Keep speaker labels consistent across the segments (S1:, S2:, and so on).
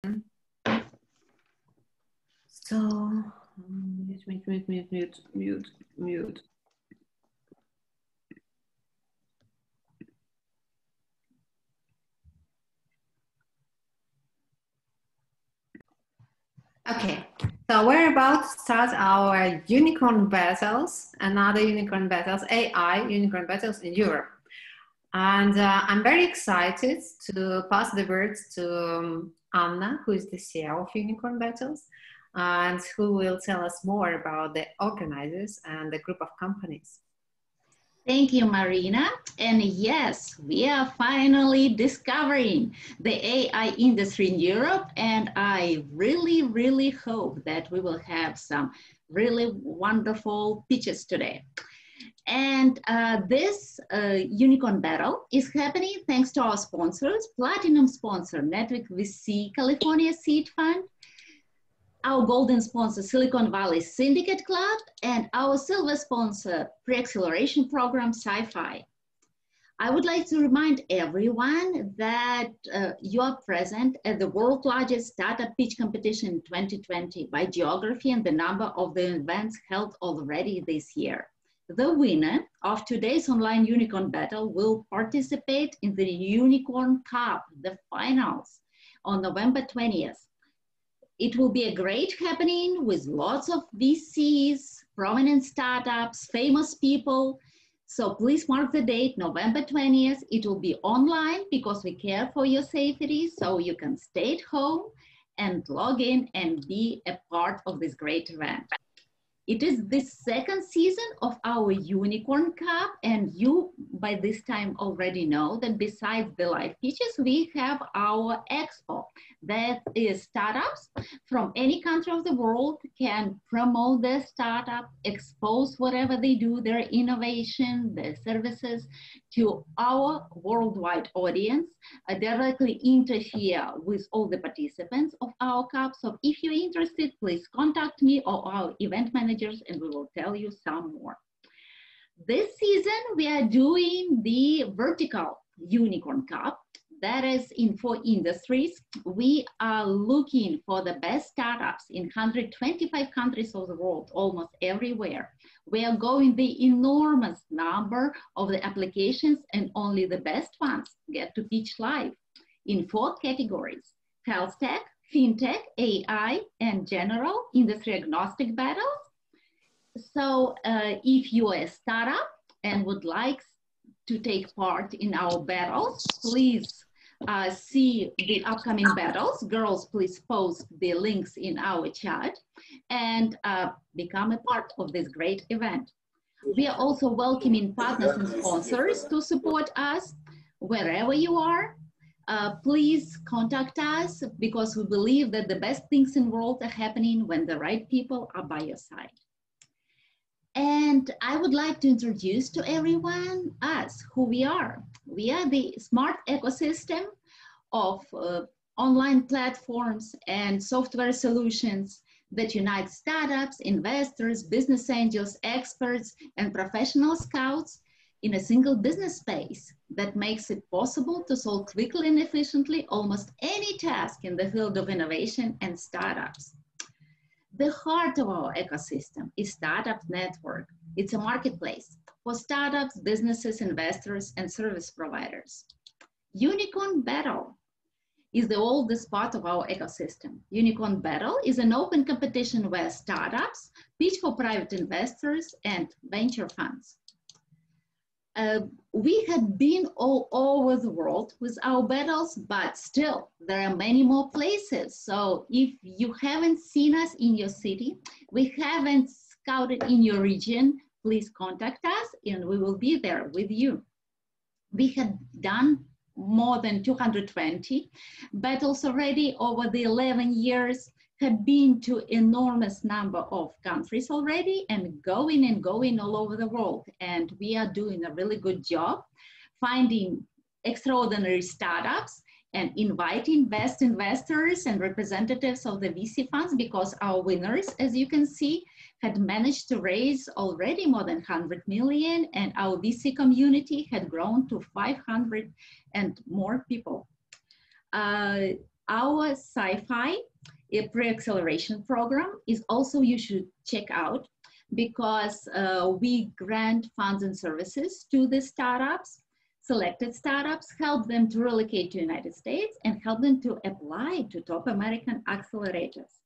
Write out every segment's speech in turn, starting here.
S1: So, mute. Okay, so we're about to start our unicorn battles, another unicorn battles, AI unicorn battles in Europe. And I'm very excited to pass the words to Anna, who is the CEO of Unicorn Battles, and who will tell us more about the organizers and the group of companies.
S2: Thank you, Marina. And yes, we are finally discovering the AI industry in Europe. And I really, really hope that we will have some really wonderful pitches today. And this Unicorn Battle is happening thanks to our sponsors, Platinum sponsor, Network VC, California Seed Fund, our golden sponsor, Silicon Valley Syndicate Club, and our silver sponsor, Pre-Acceleration Program, Sci-Fi. I would like to remind everyone that you are present at the world's largest startup pitch competition in 2020 by geography and the number of the events held already this year. The winner of today's online Unicorn Battle will participate in the Unicorn Cup, the finals, on November 20th. It will be a great happening with lots of VCs, prominent startups, famous people. So please mark the date, November 20th. It will be online because we care for your safety, so you can stay at home and log in and be a part of this great event. It is the second season of our Unicorn Cup, and you by this time already know that besides the live pitches, we have our expo. That is startups from any country of the world can promote their startup, expose whatever they do, their innovation, their services to our worldwide audience, directly interfere with all the participants of our cup. So if you're interested, please contact me or our event managers and we will tell you some more. This season, we are doing the vertical Unicorn Cup. That is in 4 industries. We are looking for the best startups in 125 countries of the world, almost everywhere. We are going the enormous number of the applications and only the best ones get to pitch live in 4 categories: health tech, fintech, AI, and general industry agnostic battles. So if you are a startup and would like to take part in our battles, please see the upcoming battles. Girls, please post the links in our chat and become a part of this great event. We are also welcoming partners and sponsors to support us wherever you are. Please contact us because we believe that the best things in the world are happening when the right people are by your side. And I would like to introduce to everyone us, who we are. We are the smart ecosystem of online platforms and software solutions that unite startups, investors, business angels, experts, and professional scouts in a single business space that makes it possible to solve quickly and efficiently almost any task in the field of innovation and startups. The heart of our ecosystem is Startup Network. It's a marketplace for startups, businesses, investors, and service providers. Unicorn Battle is the oldest part of our ecosystem. Unicorn Battle is an open competition where startups pitch for private investors and venture funds. We had been all over the world with our battles, but still there are many more places. So if you haven't seen us in your city, we haven't scouted in your region, please contact us and we will be there with you. We had done more than 220 battles already over the 11 years, have been to enormous number of countries already and going all over the world. And we are doing a really good job finding extraordinary startups and inviting best investors and representatives of the VC funds, because our winners, as you can see, had managed to raise already more than 100 million, and our VC community had grown to 500 and more people. our sci-fi pre-acceleration program is also you should check out because we grant funds and services to the startups, selected startups, help them to relocate to the United States and help them to apply to top American accelerators.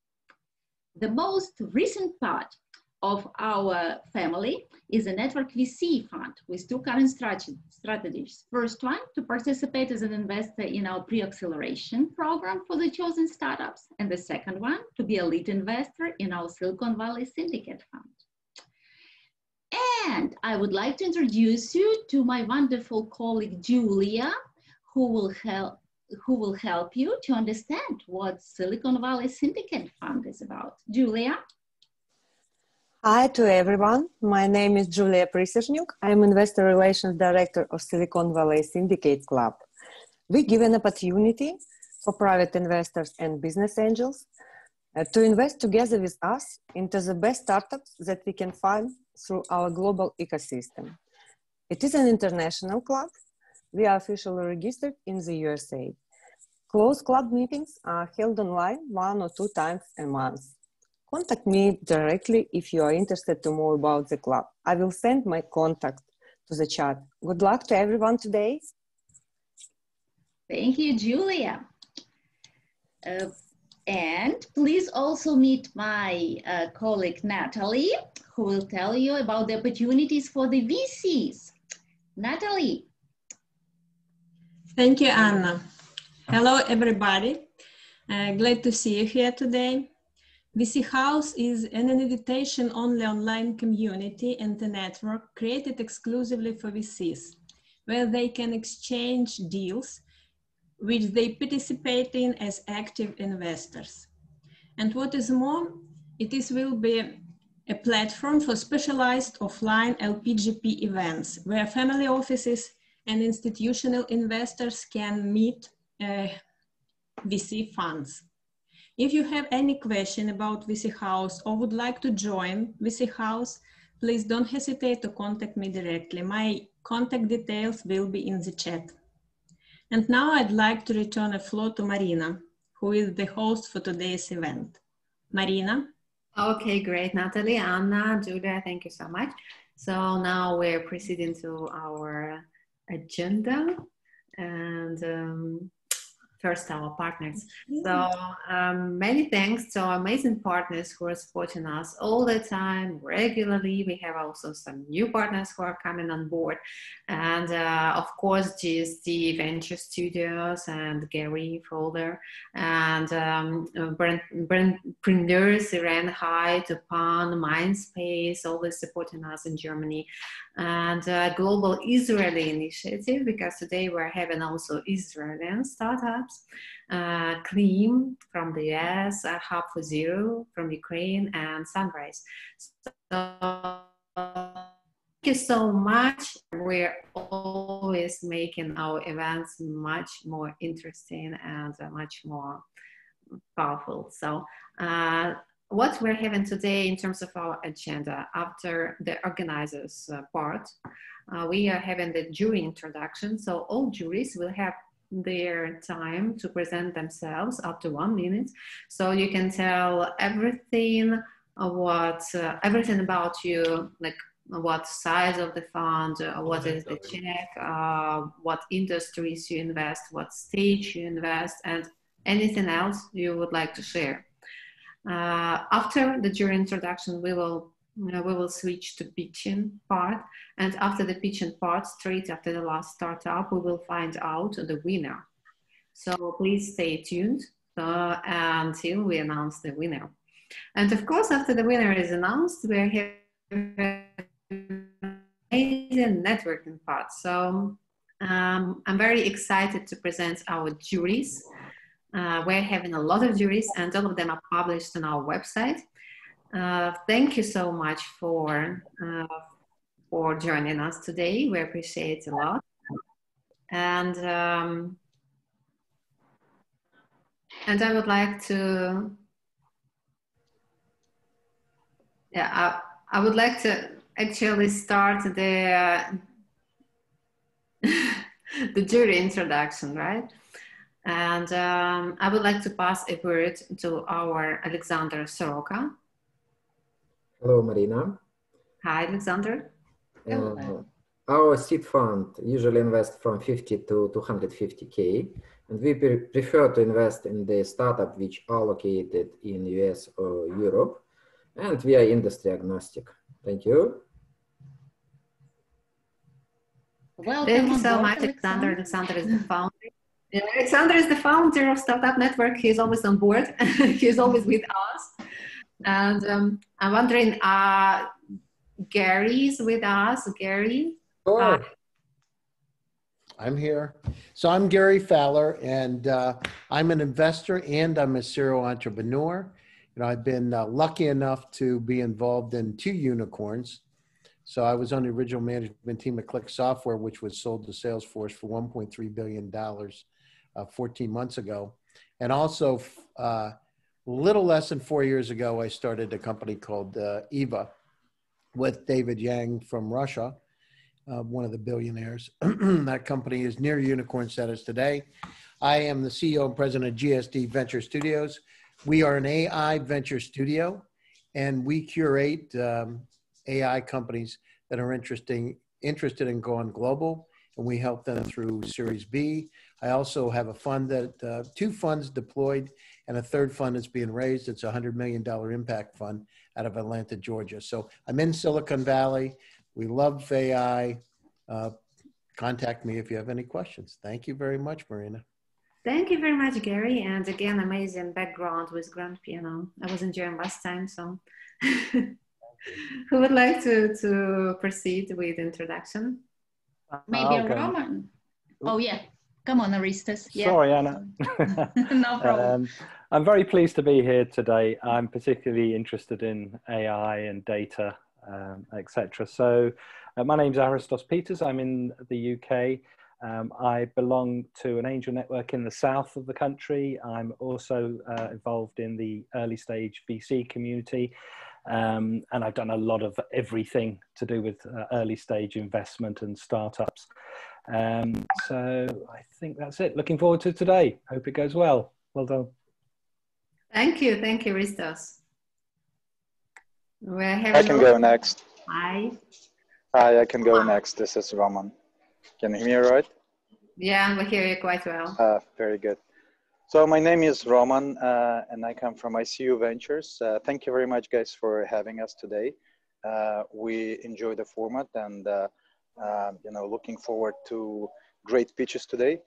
S2: The most recent part of our family is a network VC fund with two current strategies. First one, to participate as an investor in our pre-acceleration program for the chosen startups. And the second one, to be a lead investor in our Silicon Valley Syndicate Fund. And I would like to introduce you to my wonderful colleague, Julia, who will help you to understand what Silicon Valley Syndicate Fund is about. Julia?
S3: Hi to everyone. My name is Julia Prisezhnuk. I'm Investor Relations Director of Silicon Valley Syndicate Club. We give an opportunity for private investors and business angels to invest together with us into the best startups that we can find through our global ecosystem. It is an international club. We are officially registered in the USA. Closed club meetings are held online 1 or 2 times a month. Contact me directly if you are interested to know about the club. I will send my contact to the chat. Good luck to everyone today.
S2: Thank you, Julia. And please also meet my colleague, Natalie, who will tell you about the opportunities for the VCs. Natalie.
S4: Thank you, Anna. Hello, everybody. Glad to see you here today. VC House is an invitation-only online community and a network created exclusively for VCs, where they can exchange deals which they participate in as active investors. And what is more, will be a platform for specialized offline LPGP events, where family offices and institutional investors can meet VC funds. If you have any question about VC House or would like to join VC House, please don't hesitate to contact me directly. My contact details will be in the chat. And now I'd like to return the floor to Marina, who is the host for today's event. Marina?
S1: Okay, great, Natalie, Anna, Julia, thank you so much. So now we're proceeding to our agenda and first our partners. So many thanks to our amazing partners who are supporting us all the time, regularly. We have also some new partners who are coming on board. And of course, GSD Venture Studios and Gary Folder and Brandpreneurs, Iran High, Tupan, Mindspace, always supporting us in Germany. And Global Israeli Initiative, because today we're having also Israeli startups, Clean from the US, Hub for Zero from Ukraine, and Sunrise. So thank you so much. We're always making our events much more interesting and much more powerful. So what we're having today in terms of our agenda, after the organizers part, we are having the jury introduction. So all juries will have their time to present themselves up to 1 minute. So you can tell everything everything about you, like what size of the fund, what is the check, what industries you invest, what stage you invest, and anything else you would like to share. After the jury introduction, we will switch to pitching part, and after the pitching part, straight after the last startup, we will find out the winner. So please stay tuned until we announce the winner. And of course, after the winner is announced, we're having amazing networking part. So I'm very excited to present our juries. We're having a lot of juries, and all of them are published on our website. Thank you so much for joining us today. We appreciate it a lot. And I would like to, I would like to actually start the the jury introduction, right? And I would like to pass a word to our Alexander Soroka.
S5: Hello, Marina.
S1: Hi, Alexander.
S5: Our seed fund usually invests from 50 to 250K, and we prefer to invest in the startup which are located in US or Europe, and we are industry agnostic. Thank you.
S2: Welcome.
S1: Thank you so much, Alexander. Alexander is the founder. Yeah, Alexander is the founder of Startup Network. He's always on board. He's always with us. And I'm wondering, Gary is with us. Gary?
S6: Sure. I'm here. So I'm Gary Fowler, and I'm an investor and I'm a serial entrepreneur. You know, I've been lucky enough to be involved in 2 unicorns. So I was on the original management team at Click Software, which was sold to Salesforce for $1.3 billion 14 months ago. And also, a little less than 4 years ago, I started a company called Eva with David Yang from Russia, one of the billionaires. That company is near unicorn status today. I am the CEO and president of GSD Venture Studios. We are an AI venture studio, and we curate AI companies that are interested in going global, and we help them through Series B. I also have a fund that 2 funds deployed, and a 3rd fund is being raised. It's a $100 million impact fund out of Atlanta, Georgia. So I'm in Silicon Valley. We love AI. Contact me if you have any questions. Thank you very much, Marina.
S1: Thank you very much, Gary. And again, amazing background with grand piano. I was enjoying last time, so. Who would like to proceed with introduction?
S2: Maybe Roman. Oh yeah, come on, Aristas. Yeah.
S7: Sorry, Anna.
S2: No problem.
S7: I'm very pleased to be here today. I'm particularly interested in AI and data, etc. So my name's Aristos Peters. I'm in the UK. I belong to an angel network in the south of the country. I'm also involved in the early stage VC community. And I've done a lot of everything to do with early stage investment and startups. So I think that's it. Looking forward to today. Hope it goes well. Well done.
S1: Thank you, Ristos.
S8: I can go next.
S1: Hi.
S8: Hi, I can go next. This is Roman. Can you hear me all right?
S1: Yeah, we hear you quite well.
S8: Very good. So my name is Roman, and I come from ICU Ventures. Thank you very much, guys, for having us today. We enjoy the format, and looking forward to great pitches today.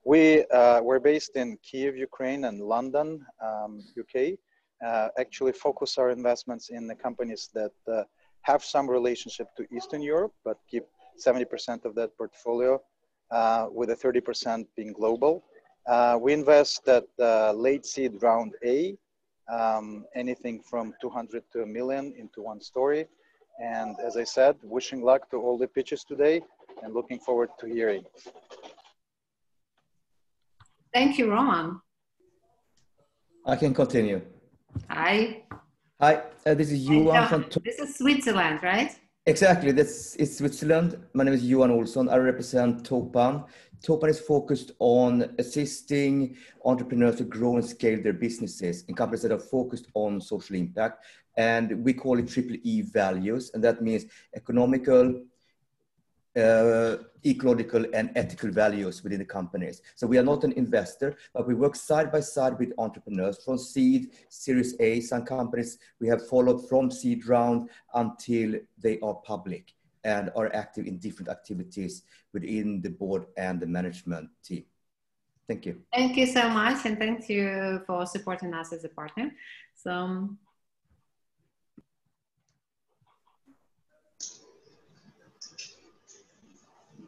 S8: We're based in Kiev, Ukraine, and London, UK. Actually, focus our investments in the companies that have some relationship to Eastern Europe, but keep 70% of that portfolio, with a 30% being global. We invest at late seed round A, anything from 200 to 1 million into one story. And as I said, wishing luck to all the pitches today and looking forward to hearing.
S1: Thank you, Roman.
S9: I can continue.
S1: Hi.
S9: Hi, this is Johan from...
S1: This is Switzerland, right?
S9: Exactly, it's Switzerland. My name is Johan Olsson. I represent Topan. Topan is focused on assisting entrepreneurs to grow and scale their businesses in companies that are focused on social impact. And we call it triple E values. And that means economical, ecological, and ethical values within the companies. So we are not an investor, but we work side by side with entrepreneurs from seed, Series A. Some companies we have followed from seed round until they are public and are active in different activities within the board and the management team. Thank you.
S1: Thank you so much, and thank you for supporting us as a partner. So.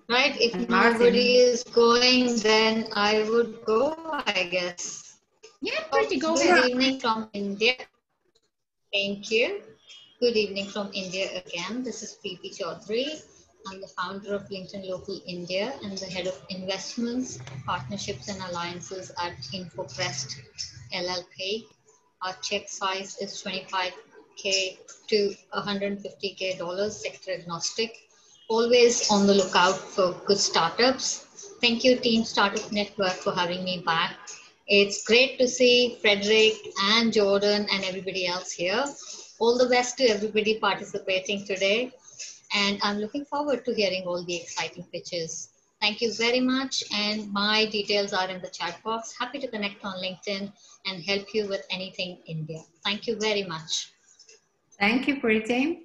S10: Right, if nobody is going, then I would go, I guess.
S2: Yeah, pretty go
S10: Good
S2: ahead.
S10: evening from India. Thank you. Good evening from India again. This is Preeti Chaudhary. I'm the founder of LinkedIn Local India and the head of investments, partnerships and alliances at InfoPrest LLP. Our check size is $25K to $150K, sector agnostic. always on the lookout for good startups. Thank you, Team Startup Network, for having me back. It's great to see Frederick and Jordan and everybody else here. All the best to everybody participating today. And I'm looking forward to hearing all the exciting pitches. Thank you very much. And my details are in the chat box. Happy to connect on LinkedIn and help you with anything India. Thank you very much.
S1: Thank you, Preeti.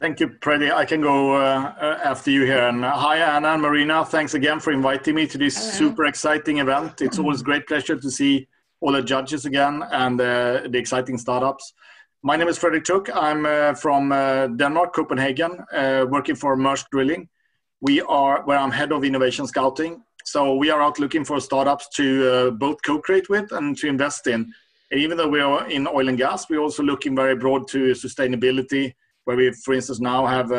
S11: Thank you, Preeti. I can go after you here. And hi, Anna and Marina. Thanks again for inviting me to this super exciting event. It's always a great pleasure to see all the judges again and the exciting startups. My name is Frederick Chook. I'm from Denmark, Copenhagen, working for Maersk Drilling. Where I'm head of innovation scouting. So we are out looking for startups to both co-create with and to invest in. And even though we are in oil and gas, we're also looking very broad to sustainability, where we, for instance, now have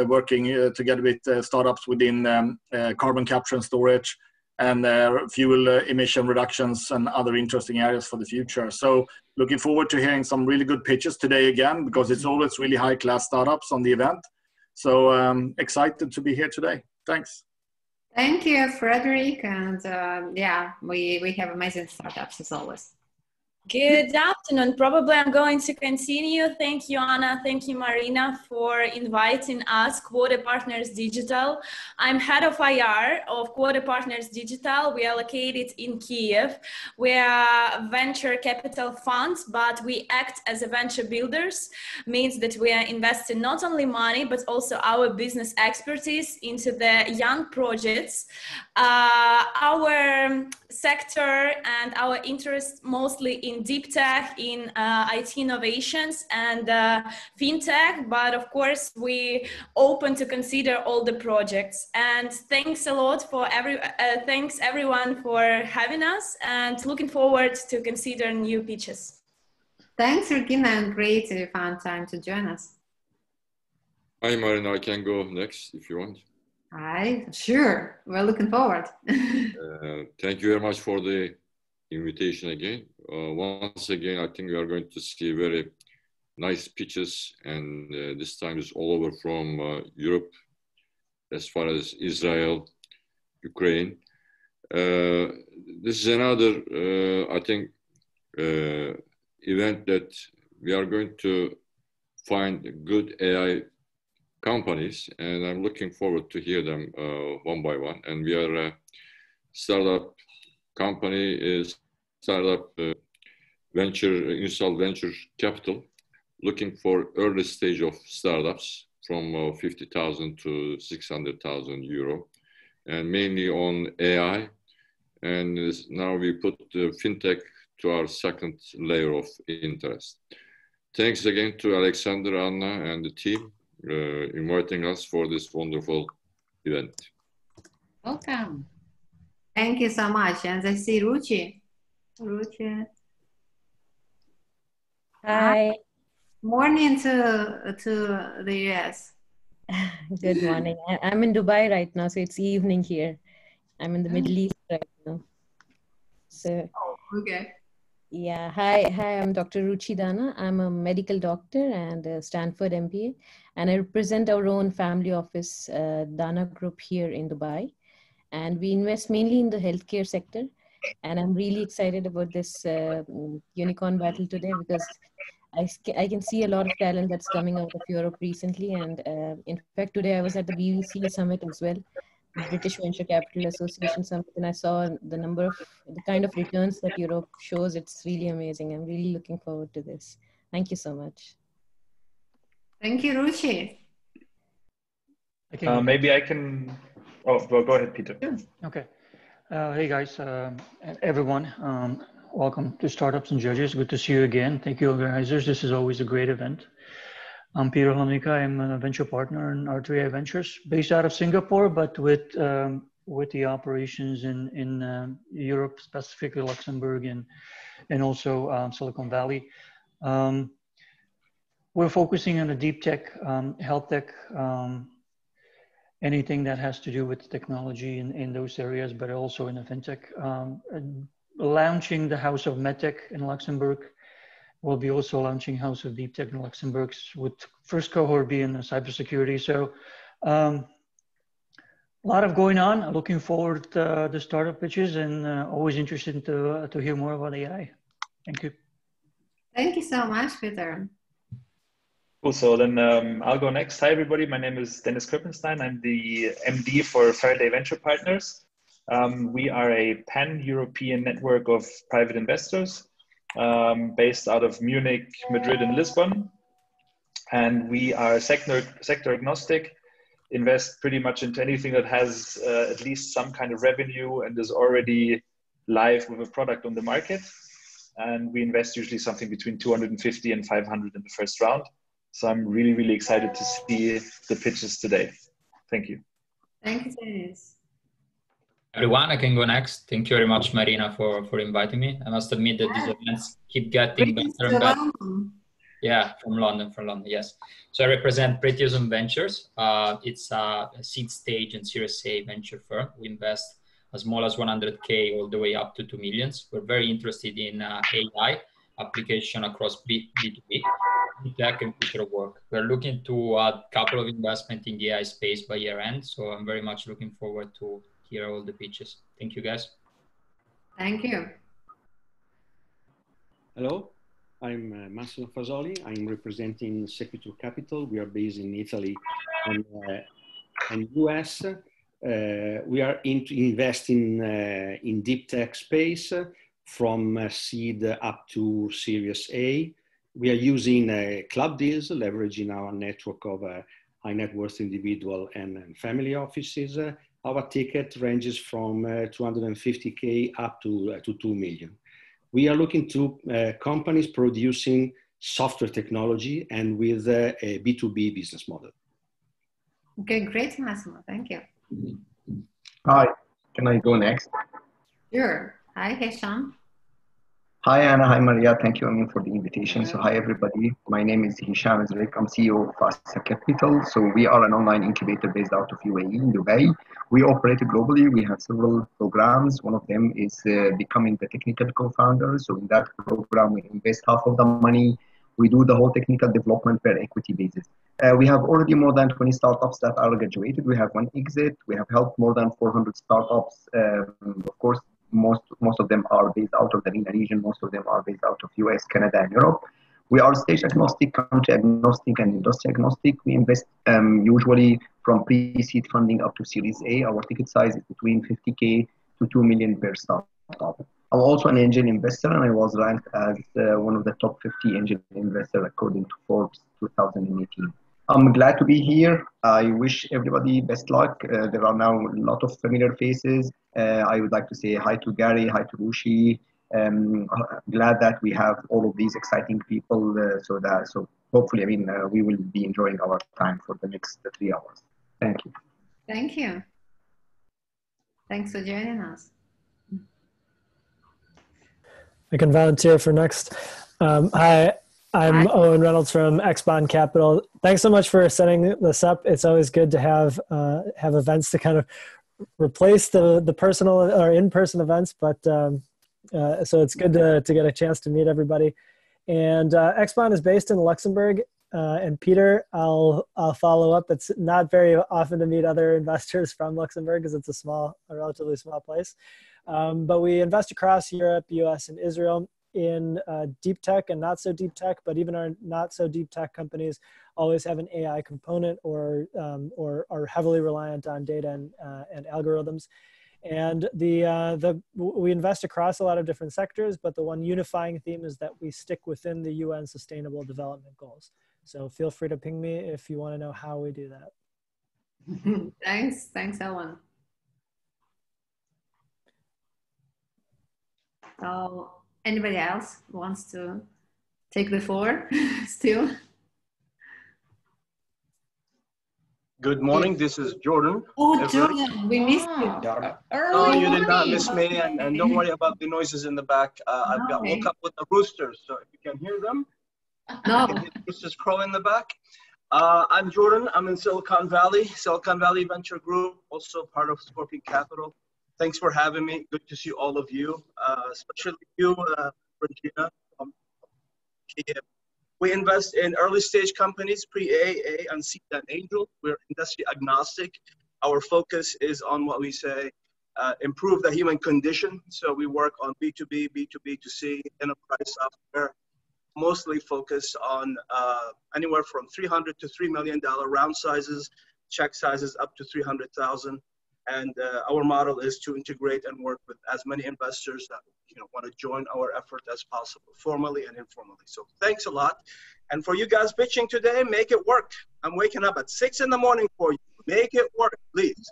S11: working together with startups within carbon capture and storage and fuel emission reductions and other interesting areas for the future. So looking forward to hearing some really good pitches today again, because it's always really high-class startups on the event. So excited to be here today. Thanks.
S1: Thank you, Frederick. And yeah, we have amazing startups as always.
S12: Good afternoon. Probably I'm going to continue. Thank you, Anna. Thank you, Marina, for inviting us, Quota Partners Digital. I'm head of IR of Quota Partners Digital. We are located in Kiev. We are venture capital funds, but we act as a venture builders. Means that we are investing not only money, but also our business expertise into the young projects. Our sector and our interest mostly in deep tech, in IT innovations and fintech, but of course we open to consider all the projects. And thanks a lot for thanks everyone for having us, and looking forward to consider new pitches.
S1: Thanks, Regina, and great you found time to join us.
S13: Hi, Marina. I can go next if you want.
S1: Hi, sure. We're looking forward.
S13: Thank you very much for the invitation again. Once again, I think we are going to see very nice pitches, and this time is all over from Europe, as far as Israel, Ukraine. This is another, I think, event that we are going to find good AI companies, and I'm looking forward to hear them one by one. And we are a startup company, startup initial venture capital, looking for early stage of startups from 50,000 to 600,000 euro, and mainly on AI. And now we put fintech to our second layer of interest. Thanks again to Alexander, Anna, and the team inviting us for this wonderful event.
S2: Welcome.
S1: Thank you so much. And I see Ruchi. Ruchi.
S14: Hi.
S1: Morning to the US.
S14: Good morning. I'm in Dubai right now, so it's evening here. I'm in the Middle East right now. So,
S1: okay.
S14: Yeah, hi, I'm Dr. Ruchi Dana. I'm a medical doctor and a Stanford MBA, and I represent our own family office, Dana Group here in Dubai. And we invest mainly in the healthcare sector. And I'm really excited about this unicorn battle today, because I can see a lot of talent that's coming out of Europe recently. And in fact, today I was at the BVC Summit as well, British Venture Capital Association Summit, and I saw the kind of returns that Europe shows. It's really amazing. I'm really looking forward to this. Thank you so much.
S1: Thank you, Ruchi.
S15: Maybe I can, go ahead, Peter.
S16: Yeah, okay. Hey guys, everyone, welcome to Startups and Judges. Good to see you again. Thank you, organizers. This is always a great event. I'm Peter Honika. I'm a venture partner in R3A Ventures, based out of Singapore, but with the operations in Europe, specifically Luxembourg and also Silicon Valley. We're focusing on the deep tech, health tech, anything that has to do with technology in those areas, but also in the fintech. Launching the House of MedTech in Luxembourg. We'll be also launching House of Deep Tech in Luxembourg, with first cohort being cybersecurity. So A lot of going on. Looking forward to the startup pitches and always interested to hear more about AI. Thank you.
S1: Thank you so much, Peter.
S15: Cool. So then I'll go next. Hi, everybody. My name is Dennis Krippenstein. I'm the MD for Faraday Venture Partners. We are a pan-European network of private investors based out of Munich, Madrid, and Lisbon. And we are sector agnostic, invest pretty much into anything that has at least some kind of revenue and is already live with a product on the market. And we invest usually something between 250 and 500 in the first round. So I'm really, really excited to see the pitches today. Thank you.
S1: Thank you, Dennis.
S17: Everyone, I can go next. Thank you very much, Marina, for inviting me. I must admit that these events keep getting better and better. Yeah, from London, yes. So I represent Pretium Ventures. It's a seed stage and Series A venture firm. We invest as small as 100K all the way up to 2 million. We're very interested in AI application across B2B, tech and future work. We're looking to add a couple of investment in the AI space by year end. So I'm very much looking forward to hear all the pitches. Thank you, guys.
S1: Thank you.
S18: Hello, I'm Massimo Fasoli. I'm representing Sequitur Capital. We are based in Italy and US. We are investing in deep tech space from seed up to Series A. We are using club deals, leveraging our network of high net worth individual and family offices. Our ticket ranges from 250K up to 2 million. We are looking to companies producing software technology and with a B2B business model.
S1: Okay, great, Massimo. Thank you.
S19: Hi, can I go next?
S1: Sure. Hi, Hisham.
S19: Hi, Anna. Hi, Maria. Thank you for the invitation. So hi, everybody. My name is Hisham Ezrik. I'm CEO of Fasta Capital. So we are an online incubator based out of UAE in Dubai. We operate globally. We have several programs. One of them is becoming the technical co-founder. So in that program, we invest half of the money. We do the whole technical development per equity basis. We have already more than 20 startups that are graduated. We have one exit. We have helped more than 400 startups. Of course, most of them are based out of the MENA region. Most of them are based out of US, Canada, and Europe. We are stage agnostic, country agnostic, and industry agnostic. We invest usually from pre-seed funding up to Series A. Our ticket size is between 50K to 2 million per startup. I'm also an angel investor, and I was ranked as one of the top 50 angel investors according to Forbes 2018. I'm glad to be here. I wish everybody best luck. There are now a lot of familiar faces. I would like to say hi to Gary, hi to Rushi. Glad that we have all of these exciting people. So hopefully, we will be enjoying our time for the next 3 hours. Thank you.
S1: Thank you. Thanks for joining us.
S20: I can volunteer for next. Hi, I'm Owen Reynolds from Xbond Capital. Thanks so much for setting this up. It's always good to have events to kind of replace the personal or in-person events, but so it's good to get a chance to meet everybody. And Xbond is based in Luxembourg. And Peter, I'll follow up. It's not very often to meet other investors from Luxembourg because it's a relatively small place. But we invest across Europe, US, and Israel in deep tech and not so deep tech, but even our not so deep tech companies always have an AI component or are heavily reliant on data and algorithms. And we invest across a lot of different sectors, but the one unifying theme is that we stick within the UN Sustainable Development Goals. So feel free to ping me if you want to know how we do that.
S1: Thanks, Ellen. So anybody else wants to take the floor still?
S21: Good morning, this is Jordan.
S1: Oh, Jordan, we missed you.
S21: No, you did not miss me, and don't worry about the noises in the back. Woke up with the roosters, so if you can hear them,
S1: no.
S21: You can hear the roosters crow in the back. I'm Jordan, I'm in Silicon Valley Venture Group, also part of Scorpion Capital. Thanks for having me, good to see all of you, especially you, Regina. We invest in early stage companies, pre-A, A, and seed and angel. We're industry agnostic. Our focus is on what we say, improve the human condition. So we work on B2B, B2B2C, enterprise software, mostly focus on anywhere from $300 to $3 million round sizes, check sizes up to 300,000. And our model is to integrate and work with as many investors that want to join our effort as possible, formally and informally. So thanks a lot. And for you guys pitching today, make it work. I'm waking up at 6 in the morning for you. Make it work, please.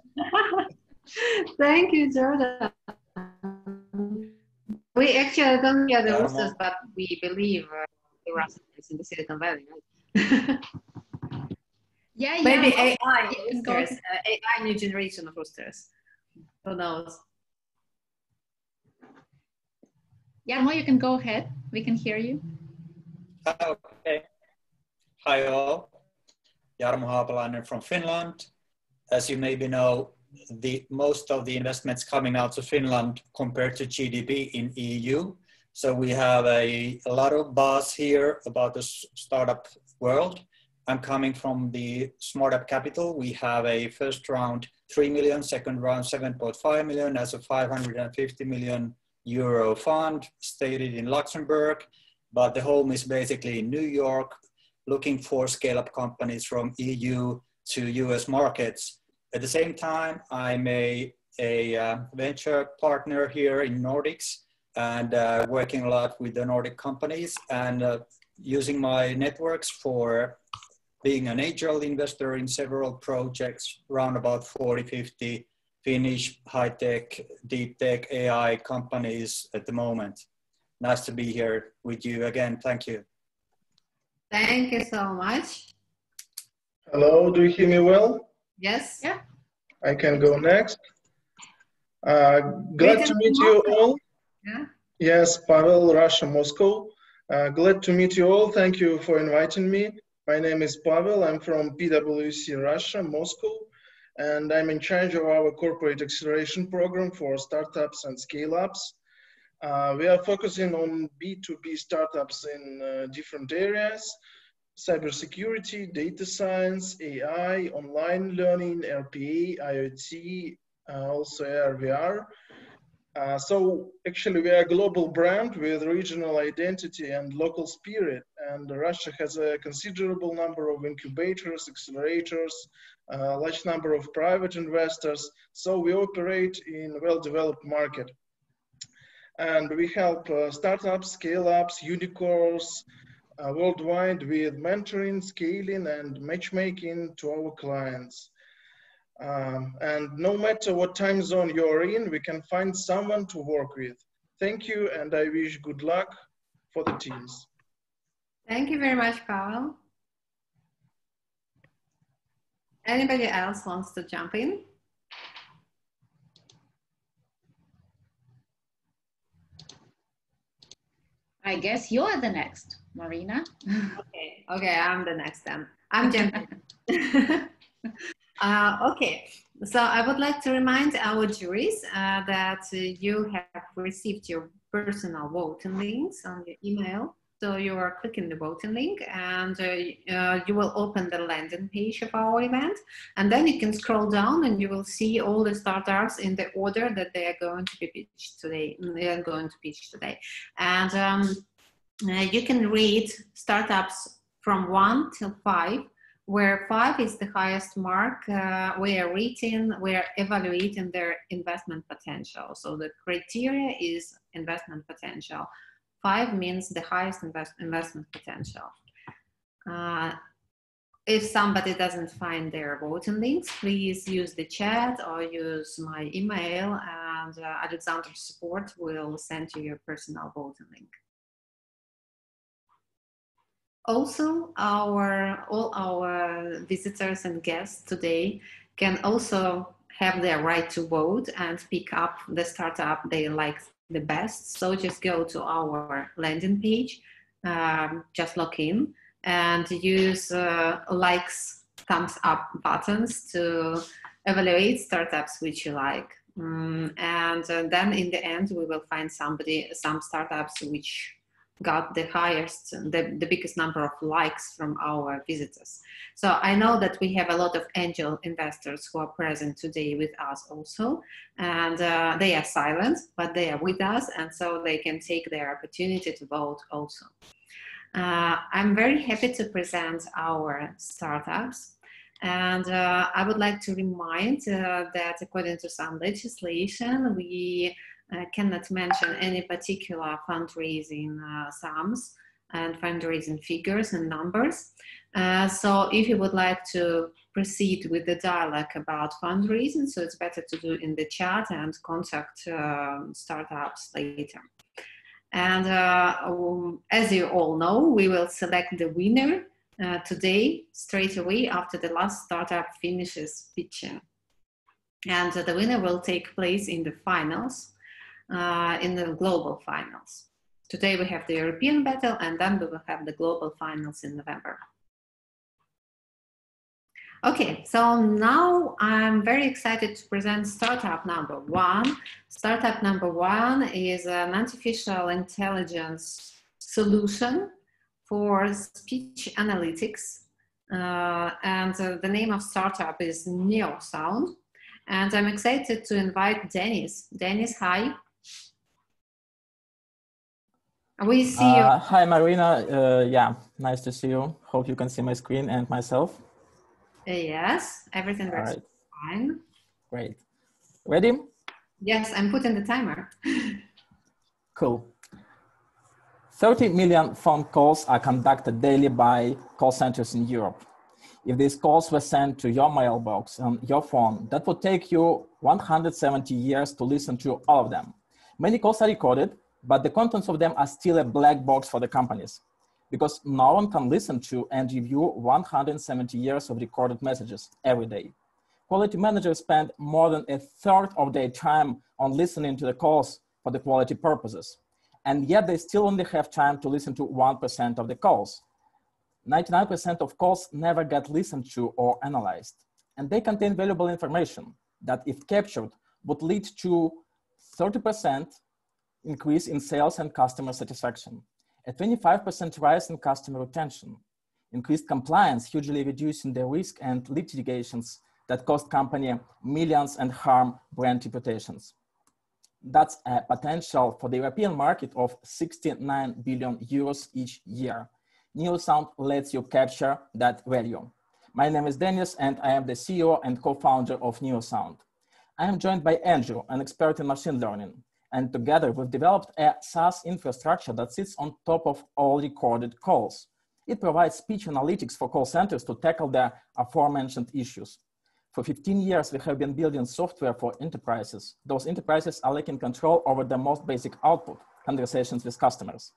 S1: Thank you, Jordan. We actually don't hear the roosters, but we believe the roosters in the Silicon Valley, right?
S2: Yeah,
S1: Maybe
S2: yeah.
S1: AI roosters, AI new generation of roosters. Who knows?
S2: Jarmo, you can go ahead. We can hear you.
S3: Okay. Hi all. Jarmo Haapalainen from Finland. As you maybe know, most of the investments coming out of Finland compared to GDP in EU. So we have a lot of buzz here about the startup world. I'm coming from the Smart App Capital. We have a first round 3 million, second round 7.5 million as a 550 million euro fund stated in Luxembourg. But the home is basically in New York, looking for scale-up companies from EU to US markets. At the same time, I'm a venture partner here in Nordics and working a lot with the Nordic companies and using my networks for being an angel investor in several projects, around about 40, 50 Finnish high-tech, deep tech AI companies at the moment. Nice to be here with you again. Thank you.
S1: Thank you so much.
S22: Hello, do you hear me well?
S1: Yes.
S2: Yeah.
S22: I can go next. Glad to meet you all.
S1: Yeah.
S22: Yes, Pavel, Russia, Moscow. Glad to meet you all. Thank you for inviting me. My name is Pavel. I'm from PwC Russia, Moscow, and I'm in charge of our corporate acceleration program for startups and scale-ups. We are focusing on B2B startups in different areas: cybersecurity, data science, AI, online learning, RPA, IoT, also AR/VR. So actually we are a global brand with regional identity and local spirit, and Russia has a considerable number of incubators, accelerators, a large number of private investors. So we operate in a well-developed market. And we help startups, scale-ups, unicorns worldwide with mentoring, scaling, and matchmaking to our clients. And no matter what time zone you're in, we can find someone to work with. Thank you, and I wish good luck for the teams.
S1: Thank you very much, Pavel. Anybody else wants to jump in?
S2: I guess you're the next, Marina.
S1: Okay, I'm the next then. I'm jumping. Okay, so I would like to remind our juries that you have received your personal voting links on your email. So you are clicking the voting link and you will open the landing page of our event. And then you can scroll down and you will see all the startups in the order that they are going to be pitched today. And you can read startups from 1 till 5, where 5 is the highest mark. We are evaluating their investment potential. So the criteria is investment potential. 5 means the highest investment potential. If somebody doesn't find their voting links, please use the chat or use my email, and Alexander's support will send you your personal voting link. Also, all our visitors and guests today can also have their right to vote and pick up the startup they like the best. So just go to our landing page, just log in and use likes, thumbs up buttons to evaluate startups which you like. And then in the end, we will find some startups which got the highest, the biggest number of likes from our visitors. So I know that we have a lot of angel investors who are present today with us also, and they are silent, but they are with us, and so they can take their opportunity to vote also. I'm very happy to present our startups. And I would like to remind that according to some legislation, we cannot mention any particular fundraising sums and fundraising figures and numbers. So if you would like to proceed with the dialogue about fundraising, so it's better to do in the chat and contact startups later. And as you all know, we will select the winner today, straight away after the last startup finishes pitching. And the winner will take place in the finals, in the global finals. Today we have the European battle, and then we will have the global finals in November. Okay, so now I'm very excited to present startup number one. Startup number one is an artificial intelligence solution for speech analytics. And the name of startup is NeoSound. And I'm excited to invite Dennis. Dennis, hi. We see you.
S4: Hi, Marina. Yeah, nice to see you. Hope you can see my screen and myself.
S1: Yes, everything works fine.
S4: Great. Ready?
S1: Yes, I'm putting the timer.
S4: Cool. 30 million phone calls are conducted daily by call centers in Europe. If these calls were sent to your mailbox on your phone, that would take you 170 years to listen to all of them. Many calls are recorded, but the contents of them are still a black box for the companies, because no one can listen to and review 170 years of recorded messages every day. Quality managers spend more than a third of their time on listening to the calls for the quality purposes. And yet they still only have time to listen to 1% of the calls. 99% of calls never get listened to or analyzed. And they contain valuable information that, if captured, would lead to 30% increase in sales and customer satisfaction, a 25% rise in customer retention, increased compliance, hugely reducing the risk and litigations that cost company millions and harm brand reputations. That's a potential for the European market of 69 billion euros each year. NeoSound lets you capture that value. My name is Dennis, and I am the CEO and co-founder of NeoSound. I am joined by Andrew, an expert in machine learning. And together we've developed a SaaS infrastructure that sits on top of all recorded calls. It provides speech analytics for call centers to tackle the aforementioned issues. For 15 years, we have been building software for enterprises. Those enterprises are lacking control over the most basic output, conversations with customers.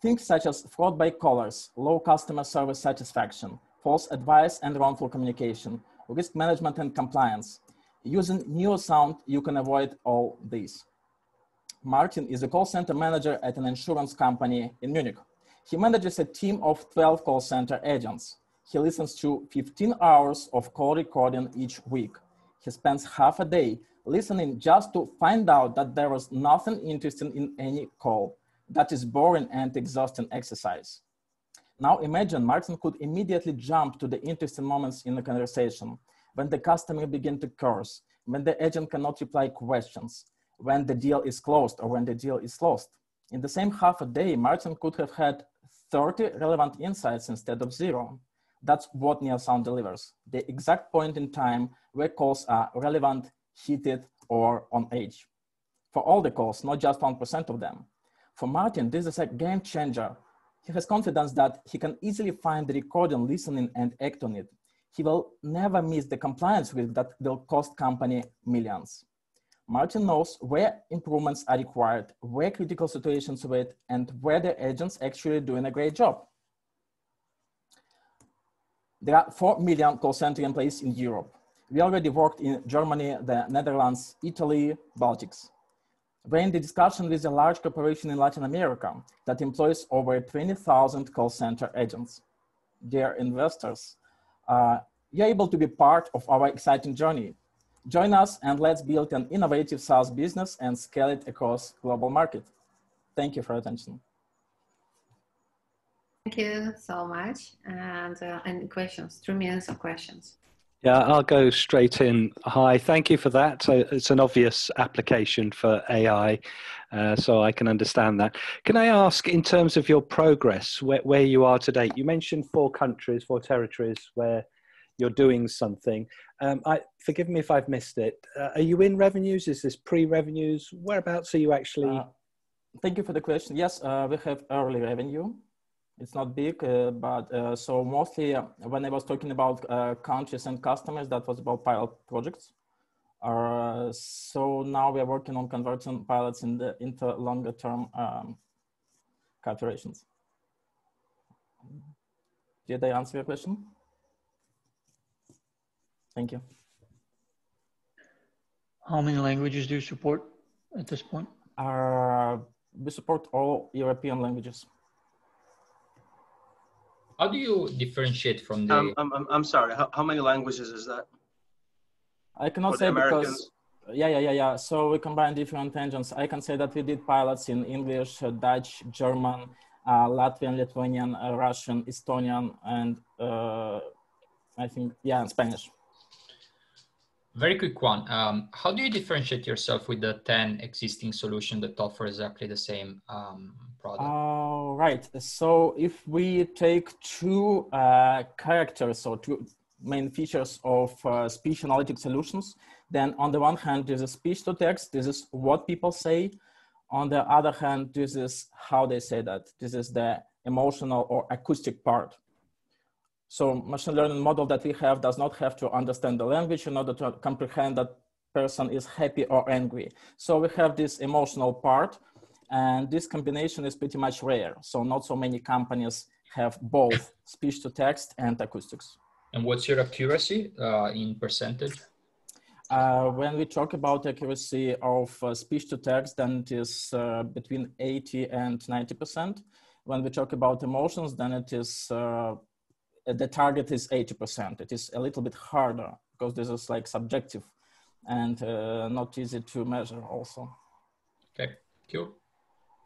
S4: Things such as fraud by callers, low customer service satisfaction, false advice and wrongful communication, risk management and compliance. Using NeoSound, you can avoid all these. Martin is a call center manager at an insurance company in Munich. He manages a team of 12 call center agents. He listens to 15 hours of call recording each week. He spends half a day listening just to find out that there was nothing interesting in any call. That is boring and exhausting exercise. Now imagine Martin could immediately jump to the interesting moments in the conversation, when the customer begins to curse, when the agent cannot reply questions, when the deal is closed or when the deal is lost. In the same half a day, Martin could have had 30 relevant insights instead of 0. That's what NeoSound delivers, the exact point in time where calls are relevant, heated, or on edge. For all the calls, not just 1% of them. For Martin, this is a game changer. He has confidence that he can easily find the recording, listening, and act on it. He will never miss the compliance risk that will cost company millions. Martin knows where improvements are required, where critical situations wait, and where the agents actually doing a great job. There are 4 million call center employees in Europe. We already worked in Germany, the Netherlands, Italy, Baltics. We're in the discussion with a large corporation in Latin America that employs over 20,000 call center agents. Dear investors, you're able to be part of our exciting journey. Join us and let's build an innovative SaaS business and scale it across global market. Thank you for your attention.
S1: you so much. And questions, 3 minutes of questions.
S7: Yeah, I'll go straight in. Hi, thank you for that. So it's an obvious application for AI, so I can understand that. Can I ask, in terms of your progress, where you are today? You mentioned 4 countries, 4 territories where you're doing something. Forgive me if I've missed it. Are you in revenues? Is this pre-revenues? Whereabouts are you actually?
S4: Thank you for the question. Yes, we have early revenue. It's not big, but so mostly when I was talking about countries and customers, that was about pilot projects. So now we are working on converting pilots into longer term cooperations. Did I answer your question? Thank you.
S16: How many languages do you support at this point?
S4: We support all European languages.
S17: How do you differentiate from the?
S21: I'm sorry. How many languages is that?
S4: I cannot say because. Yeah. So we combine different engines. I can say that we did pilots in English, Dutch, German, Latvian, Lithuanian, Russian, Estonian, and I think, and Spanish.
S17: Very quick one. How do you differentiate yourself with the 10 existing solutions that offer exactly the same product?
S4: Right. So if we take 2 characters or 2 main features of speech analytic solutions, then on the one hand, this is speech to text. This is what people say. On the other hand, this is how they say that. This is the emotional or acoustic part. So machine learning model that we have does not have to understand the language in order to comprehend that person is happy or angry. So we have this emotional part, and this combination is pretty much rare. So not so many companies have both speech to text and acoustics.
S17: And what's your accuracy in percentage?
S4: When we talk about accuracy of speech to text, then it is between 80 and 90%. When we talk about emotions, then it is the target is 80%. It is a little bit harder because this is like subjective and not easy to measure also.
S17: Okay, cool.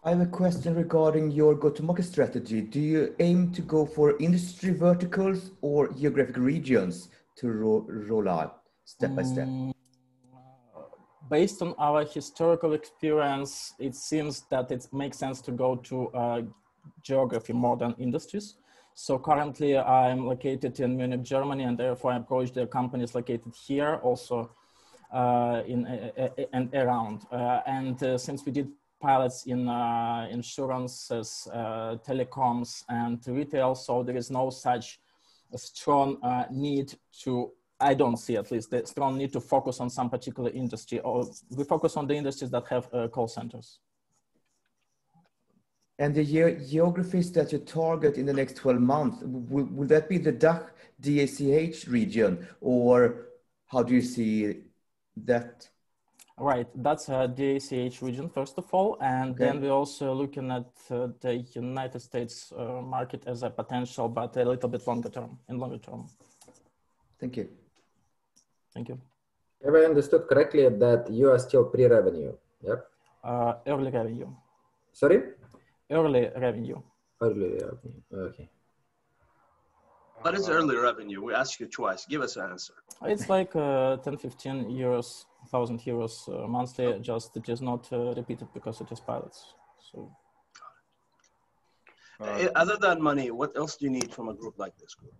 S9: I have a question regarding your go-to-market strategy. Do you aim to go for industry verticals or geographic regions to roll out step by step?
S4: Based on our historical experience, it seems that it makes sense to go to geography more than industries. So currently I'm located in Munich, Germany, and therefore I approach the companies located here also and around. Since we did pilots in insurances, telecoms, and retail, so there is no such strong need to, I don't see at least, the strong need to focus on some particular industry, or we focus on the industries that have call centers.
S9: And the geographies that you target in the next 12 months, will that be the DACH region, or how do you see that?
S4: Right, that's a DACH region, first of all. And then we're also looking at the United States market as a potential, but a little bit longer term,
S9: Thank you.
S4: Thank you.
S5: Have I understood correctly that you are still pre-revenue? Yep.
S4: Early revenue.
S5: Sorry?
S4: Early revenue.
S5: Early revenue, okay.
S21: What is early revenue? We asked you twice. Give us an answer.
S4: It's like 10, 15 euros, 1,000 euros monthly, just it is not repeated because it is pilots. So.
S21: Other than money, what else do you need from a group like this group?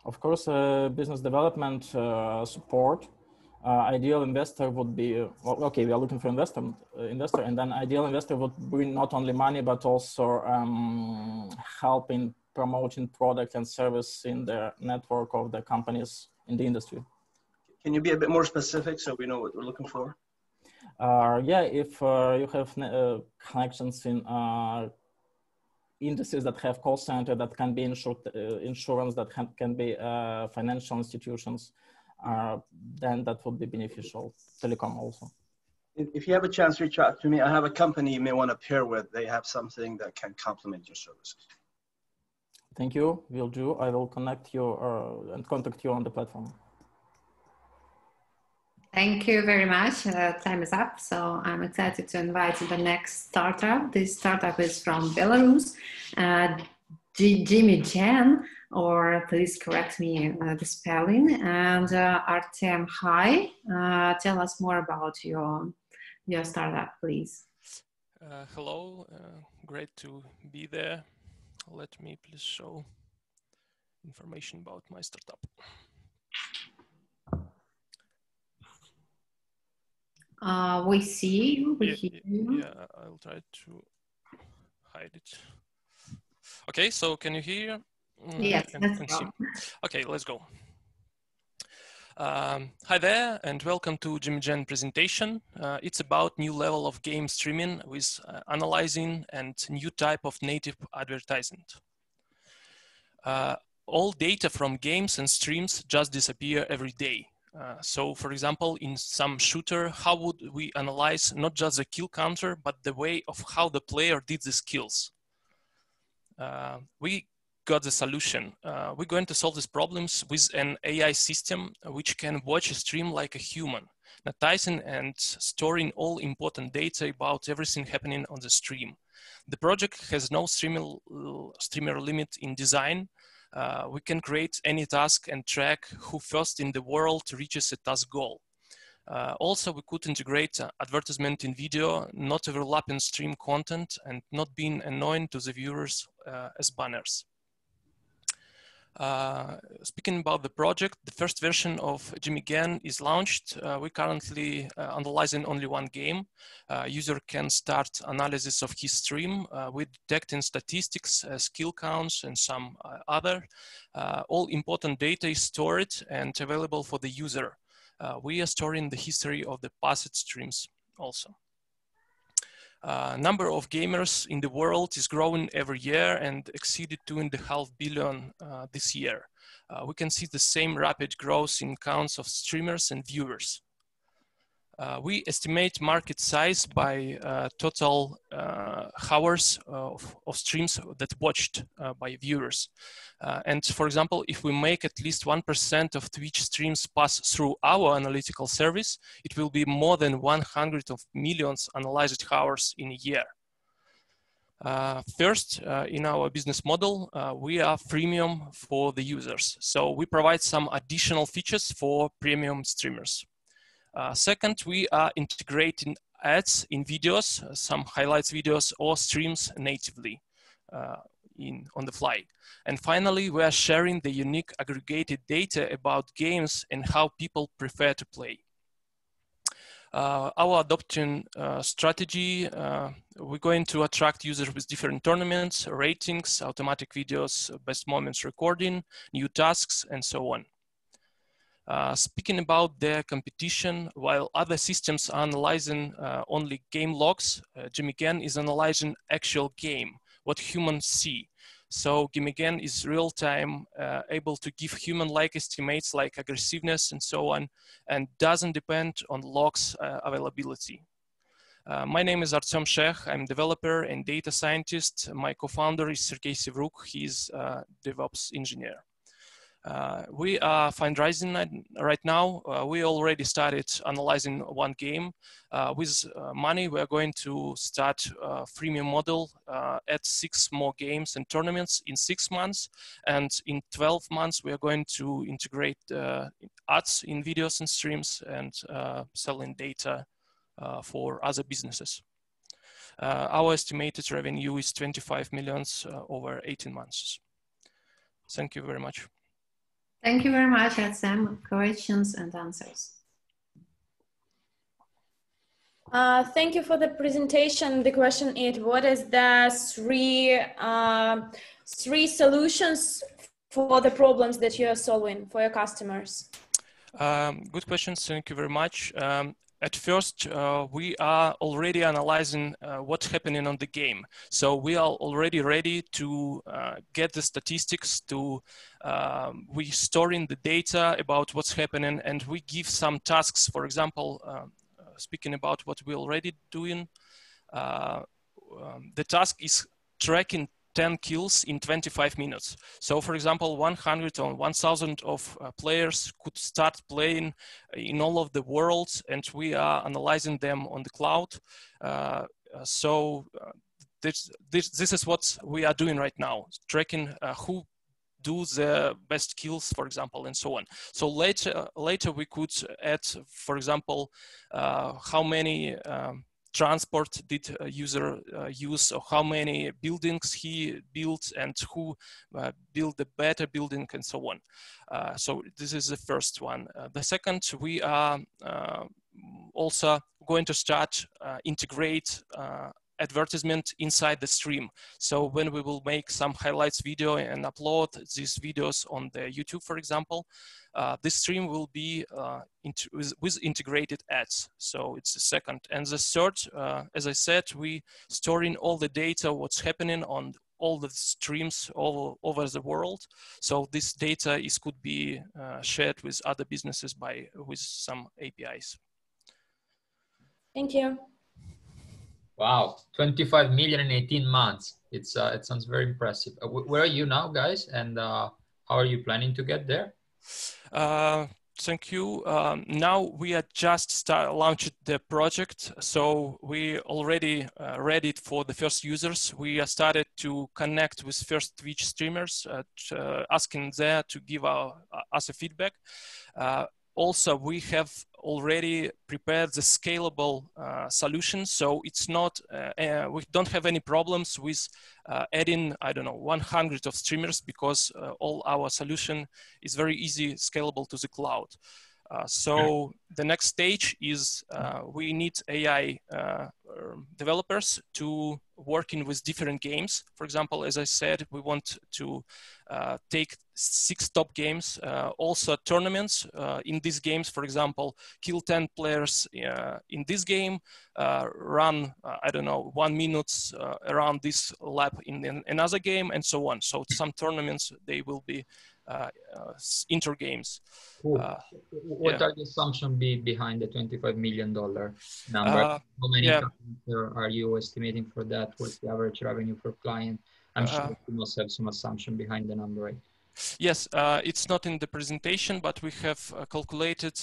S4: Of course, business development support. Ideal investor would be, well, okay, we are looking for investor, and then ideal investor would bring not only money, but also help in promoting product and service in the network of the companies in the industry.
S21: Can you be a bit more specific so we know what we're looking for?
S4: Yeah, if you have connections in industries that have call center, that can be insurance, that can be financial institutions, then that would be beneficial. Telecom also.
S21: If you have a chance, reach out to me. I have a company you may want to pair with. They have something that can complement your services.
S4: Thank you. Will do. I will connect you and contact you on the platform.
S1: Thank you very much. Time is up. So I'm excited to invite the next startup. This startup is from Belarus. Jimmy Jan, or please correct me the spelling, and Artem, hi. Tell us more about your startup, please.
S6: Hello, great to be there. Let me please show information about my startup.
S1: We see you, we hear you.
S6: Yeah, I'll try to hide it. Okay, so can you hear?
S1: Yes, let's go.
S6: Okay, let's go. Hi there, and welcome to Jimmy Jan presentation. It's about new level of game streaming with analyzing and new type of native advertisement. All data from games and streams just disappear every day. So for example, in some shooter, how would we analyze not just the kill counter, but the way of how the player did the kills? We got the solution. We're going to solve these problems with an AI system which can watch a stream like a human, noticing and storing all important data about everything happening on the stream. The project has no streamer limit in design. We can create any task and track who first in the world reaches a task goal. Also, we could integrate advertisement in video, not overlapping stream content and not being annoying to the viewers as banners. Speaking about the project, the first version of Jimmy Jan is launched. We're currently analyzing only one game. User can start analysis of his stream with detecting statistics, skill counts, and some other. All important data is stored and available for the user. We are storing the history of the past streams also. Number of gamers in the world is growing every year and exceeded 2.5 billion this year. We can see the same rapid growth in counts of streamers and viewers. We estimate market size by total hours of streams that watched by viewers. And for example, if we make at least 1% of Twitch streams pass through our analytical service, it will be more than 100 of millions analyzed hours in a year. First, in our business model, we are freemium for the users. So we provide some additional features for premium streamers. Second, we are integrating ads in videos, some highlights videos or streams natively on the fly. And finally, we are sharing the unique aggregated data about games and how people prefer to play. Our adoption strategy, we're going to attract users with different tournaments, ratings, automatic videos, best moments recording, new tasks, and so on. Speaking about their competition, while other systems are analyzing only game logs, Jimmy Jan is analyzing actual game, what humans see. So Jimmy Jan is real-time, able to give human-like estimates like aggressiveness and so on, and doesn't depend on logs availability. My name is Artem Shekh. I'm developer and data scientist. My co-founder is Sergey Sevruk. He's a DevOps engineer. We are fundraising right now. We already started analyzing one game. With money, we are going to start a freemium model, add 6 more games and tournaments in 6 months. And in 12 months, we are going to integrate ads in videos and streams and selling data for other businesses. Our estimated revenue is 25 million over 18 months. Thank you very much.
S1: Thank you very much, Artem. Questions and answers.
S12: Thank you for the presentation. The question is, what is the three solutions for the problems that you are solving for your customers?
S6: Good questions. Thank you very much. At first, we are already analyzing what's happening on the game. So we are already ready to get the statistics, we storing the data about what's happening, and we give some tasks. For example, speaking about what we're already doing, the task is tracking 10 kills in 25 minutes. So for example, 100 or 1,000 of players could start playing in all of the worlds, and we are analyzing them on the cloud. this is what we are doing right now, tracking who do the best kills, for example, and so on. So later we could add, for example, how many transport did a user use, or how many buildings he built, and who built the better building, and so on. So this is the first one. The second, we are also going to start integrate advertisement inside the stream. So when we will make some highlights video and upload these videos on the YouTube, for example, this stream will be with integrated ads. So it's the second. And the third, as I said, we storing all the data, what's happening on all the streams all over the world. So this data could be shared with other businesses with some APIs.
S12: Thank you.
S17: Wow, 25 million in 18 months. It sounds very impressive. Where are you now, guys? And how are you planning to get there?
S6: Thank you. Now we are just launched the project. So we already ready for the first users. We started to connect with first Twitch streamers, asking there to give us a feedback. Also, we have already prepared the scalable solution. So it's not, we don't have any problems with adding, I don't know, 100 of streamers, because all our solution is very easy scalable to the cloud. So the next stage is we need AI developers to working with different games. For example, as I said, we want to take 6 top games, also tournaments in these games. For example, kill 10 players in this game, run, I don't know, 1 minute around this lap in another game, and so on. So some tournaments, they will be inter games.
S17: Cool. What are the assumptions behind the $25 million number? How many customers are you estimating for that? What's the average revenue per client? I'm sure you must have some assumption behind the number, right?
S6: Yes, it's not in the presentation, but we have calculated,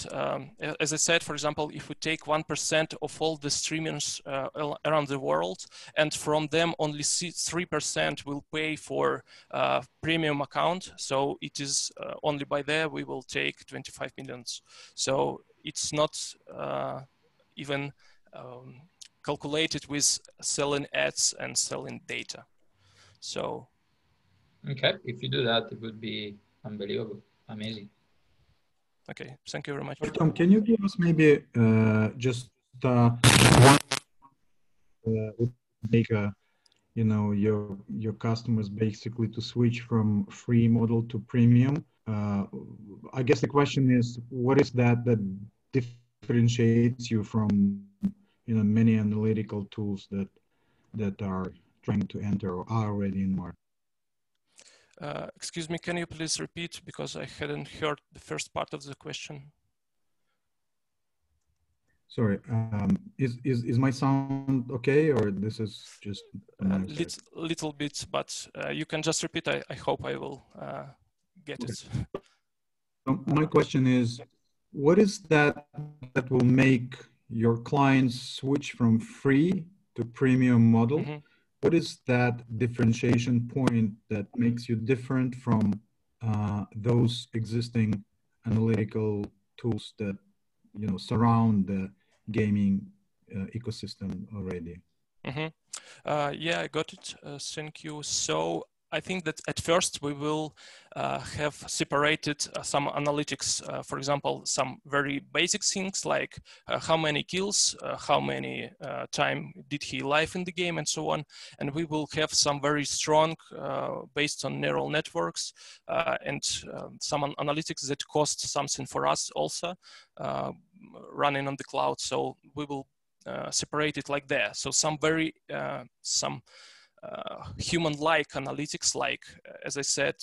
S6: as I said, for example, if we take 1% of all the streamers around the world, and from them only 3% will pay for premium account. So it is only by there we will take 25 million. So it's not even calculated with selling ads and selling data. So.
S17: Okay, if you do that, it would be unbelievable, amazing.
S6: Okay, thank you very much.
S8: Tom, can you give us maybe just one make you know, your customers basically to switch from free model to premium? I guess the question is, what is that differentiates you from, you know, many analytical tools that are trying to enter or are already in market?
S6: Excuse me, can you please repeat, because I hadn't heard the first part of the question.
S8: Sorry, is my sound okay, or this is just
S6: little bit, but you can just repeat. I hope I will get it.
S8: My question is, what is that will make your clients switch from free to premium model? Mm-hmm. What is that differentiation point that makes you different from those existing analytical tools that, you know, surround the gaming ecosystem already?
S6: Mm-hmm. Yeah, I got it. Thank you. So I think that at first we will have separated some analytics, for example, some very basic things like how many kills, how many time did he live in the game, and so on. And we will have some very strong, based on neural networks, and some analytics that cost something for us also, running on the cloud. So we will separate it like that. So some very, human-like analytics, like, as I said,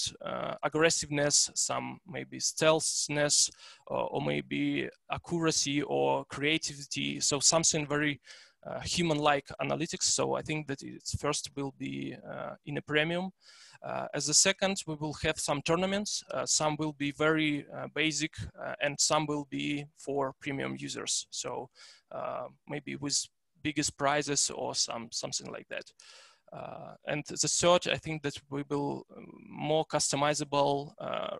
S6: aggressiveness, some maybe stealthiness, or maybe accuracy or creativity. So something very human-like analytics. So I think that its first will be in a premium. As a second, we will have some tournaments. Some will be very basic, and some will be for premium users. So maybe with biggest prizes or something like that. And the third, I think that we will more customizable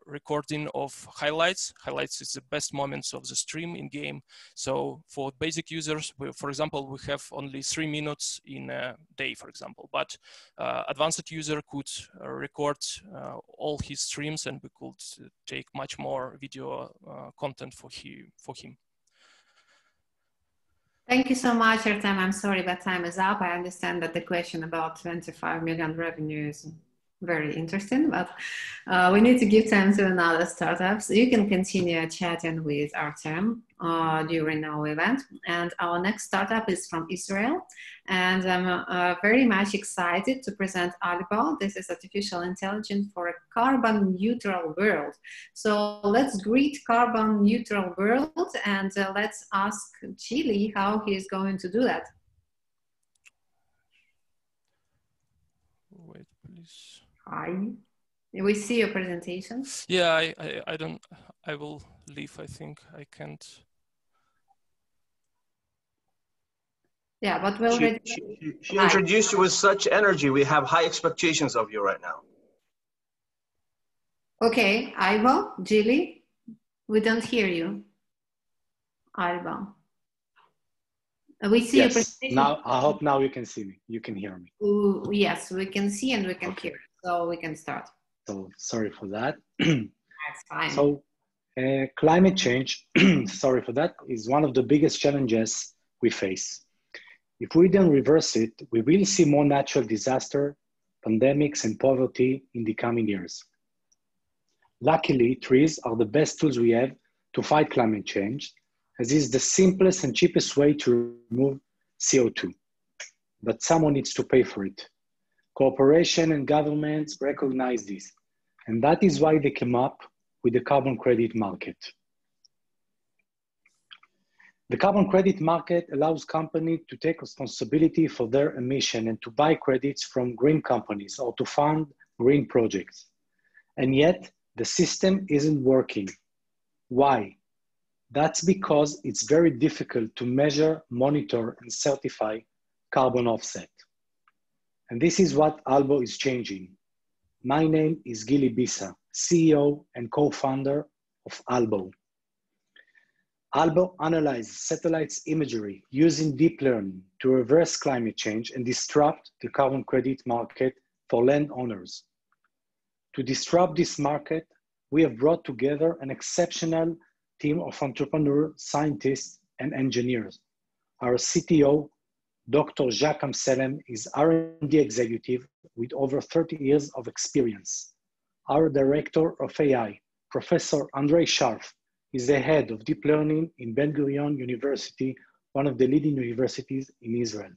S6: recording of highlights. Highlights is the best moments of the stream in game. So for basic users, for example, we have only 3 minutes in a day, for example, but advanced user could record all his streams, and we could take much more video content for him.
S1: Thank you so much, Artem. I'm sorry, but time is up. I understand that the question about 25 million revenue is very interesting, but we need to give time to another startup. So you can continue chatting with Artem during our event. And our next startup is from Israel. And I'm very much excited to present Albo. This is artificial intelligence for a carbon neutral world. So let's greet carbon neutral world, and let's ask Chili how he is going to do that.
S6: Wait, please.
S1: Hi. We see your presentation.
S6: Yeah, I will leave. I think I can't.
S1: Yeah, but we'll
S21: she introduced you with such energy. We have high expectations of you right now.
S1: Okay, Albo, Jilly, we don't hear you. Albo. We see your presentation.
S10: Now, I hope now you can see me. You can hear me.
S1: Ooh, yes, we can see and we can hear. So we can start.
S10: So sorry for that.
S1: That's fine.
S10: So climate change, sorry for that, is one of the biggest challenges we face. If we don't reverse it, we will see more natural disaster, pandemics, and poverty in the coming years. Luckily, trees are the best tools we have to fight climate change, as is the simplest and cheapest way to remove CO2. But someone needs to pay for it. Corporations and governments recognize this, and that is why they came up with the carbon credit market. The carbon credit market allows companies to take responsibility for their emission and to buy credits from green companies or to fund green projects. And yet, the system isn't working. Why? That's because it's very difficult to measure, monitor, and certify carbon offset. And this is what Albo is changing. My name is Gili Bisa, CEO and co-founder of Albo. Albo analyzes satellites imagery using deep learning to reverse climate change and disrupt the carbon credit market for landowners. To disrupt this market, we have brought together an exceptional team of entrepreneurs, scientists, and engineers. Our CTO, Dr. Jacques Amselem, is R&D executive with over 30 years of experience. Our director of AI, Professor Andrei Sharf, is the head of deep learning in Ben-Gurion University, one of the leading universities in Israel.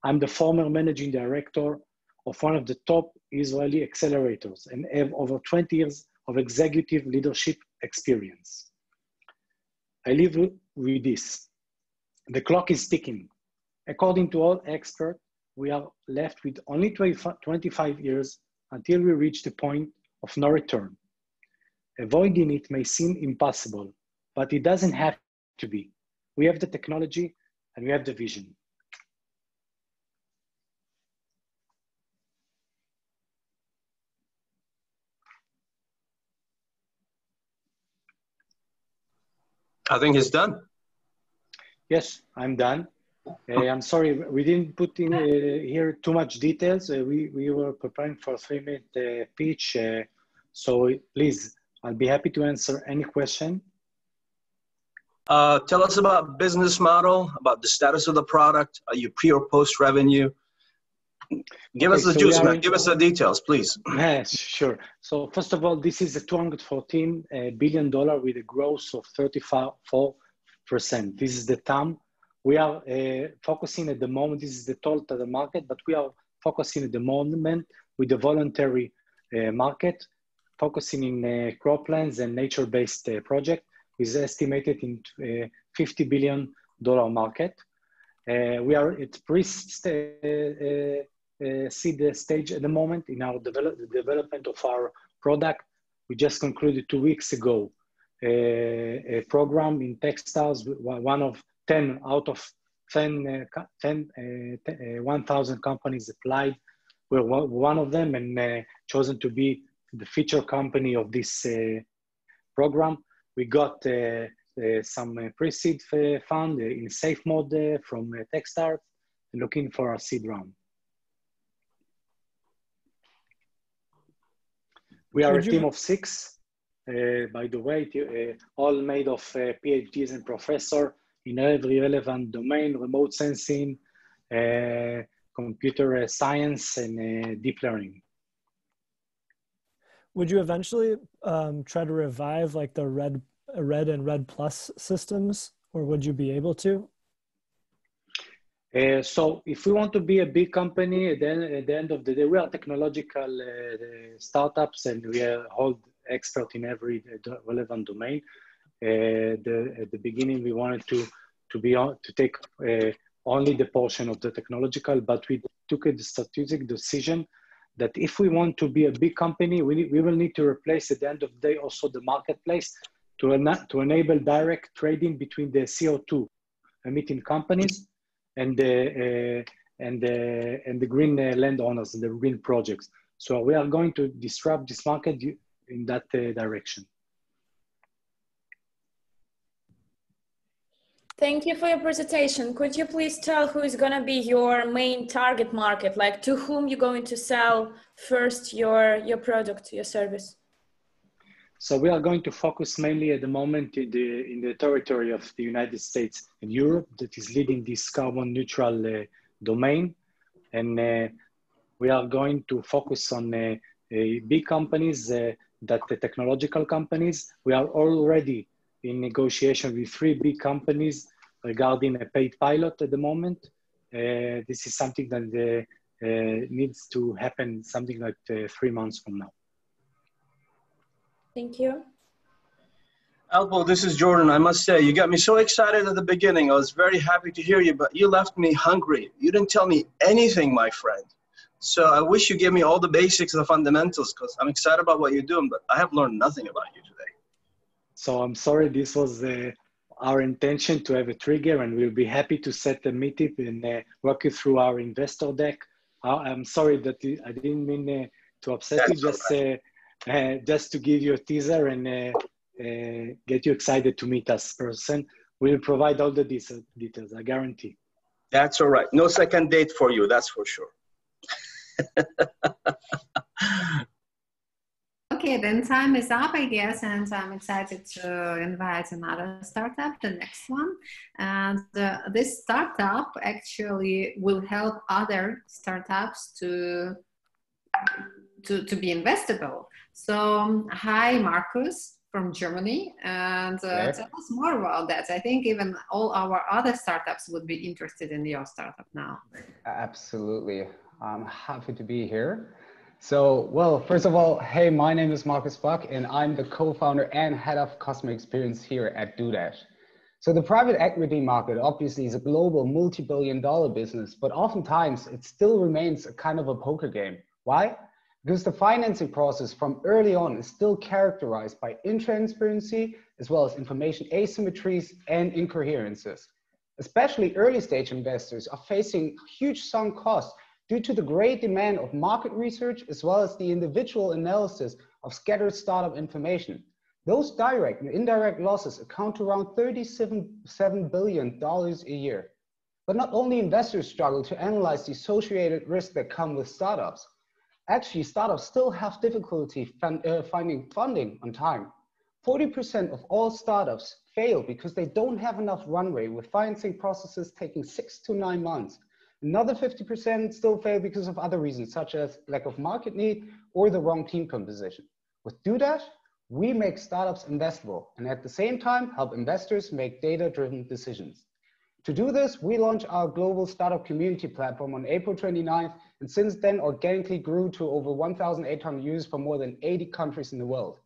S10: I'm the former managing director of one of the top Israeli accelerators and have over 20 years of executive leadership experience. I live with this. The clock is ticking. According to all experts, we are left with only 25 years until we reach the point of no return. Avoiding it may seem impossible, but it doesn't have to be. We have the technology and we have the vision.
S21: I think he's done.
S10: Yes, I'm done. I'm sorry, we didn't put in here too much details. We were preparing for a 3-minute pitch. So please, I'll be happy to answer any question.
S21: Tell us about business model, about the status of the product. Are you pre or post revenue? Give us the juice, man. Give us the details, please.
S10: Yes, sure. So first of all, this is a $214 billion with a growth of 34%. This is the TAM. We are focusing at the moment, this is the total market, but we are focusing at the moment with the voluntary market, focusing in croplands and nature-based project, is estimated in $50 billion market. We are at seed stage at the moment in our development of our product. We just concluded 2 weeks ago, a program in textiles, one of 10 out of 1,000 companies applied. We're one of them and chosen to be the feature company of this program. We got some pre-seed fund in safe mode from Techstars, looking for a seed round. We are a team of 6, by the way, all made of PhDs and professors in every relevant domain: remote sensing, computer science, and deep learning.
S20: Would you eventually try to revive like the Red and Red Plus systems, or would you be able to?
S10: So if we want to be a big company, then at the end of the day, we are technological startups and we are hold expert in every relevant domain. At the beginning, we wanted to take only the portion of the technological, but we took a strategic decision that if we want to be a big company, we will need to replace at the end of the day also the marketplace to enable direct trading between the CO2 emitting companies and the green landowners and the green projects. So we are going to disrupt this market in that direction.
S12: Thank you for your presentation. Could you please tell who is going to be your main target market, like to whom you're going to sell first your product, your service?
S10: So we are going to focus mainly at the moment in the territory of the United States and Europe that is leading this carbon neutral domain. And we are going to focus on big companies, that the technological companies. We are already in negotiation with 3 big companies regarding a paid pilot at the moment. This is something that needs to happen something like 3 months from now.
S12: Thank you.
S21: Alpo, this is Jordan. I must say, you got me so excited at the beginning. I was very happy to hear you, but you left me hungry. You didn't tell me anything, my friend. So I wish you gave me all the basics, the fundamentals, because I'm excited about what you're doing, but I have learned nothing about you today.
S10: So I'm sorry, this was our intention to have a trigger, and we'll be happy to set a meeting and walk you through our investor deck. I'm sorry that I didn't mean to upset you, just to give you a teaser and get you excited to meet us person. We'll provide all the details, I guarantee.
S21: That's all right. No second date for you, that's for sure.
S1: Okay, then time is up, I guess, and I'm excited to invite another startup, the next one. And this startup actually will help other startups to be investable. So, hi, Marcus from Germany, and tell us more about that. I think even all our other startups would be interested in your startup now.
S11: Absolutely. I'm happy to be here. So, well, first of all, hey, my name is Marcus Buck, and I'm the co-founder and head of customer experience here at DoDash. So the private equity market obviously is a global multi-billion-dollar business, but oftentimes it still remains a kind of a poker game. Why? Because the financing process from early on is still characterized by intransparency, as well as information asymmetries and incoherences. Especially early stage investors are facing huge sunk costs due to the great demand of market research, as well as the individual analysis of scattered startup information. Those direct and indirect losses account to around $37 billion a year. But not only investors struggle to analyze the associated risks that come with startups. Actually, startups still have difficulty finding funding on time. 40% of all startups fail because they don't have enough runway, with financing processes taking 6 to 9 months. Another 50% still fail because of other reasons, such as lack of market need or the wrong team composition. With DoDash, we make startups investable and at the same time help investors make data-driven decisions. To do this, we launched our global startup community platform on April 29th, and since then organically grew to over 1,800 users from more than 80 countries in the world.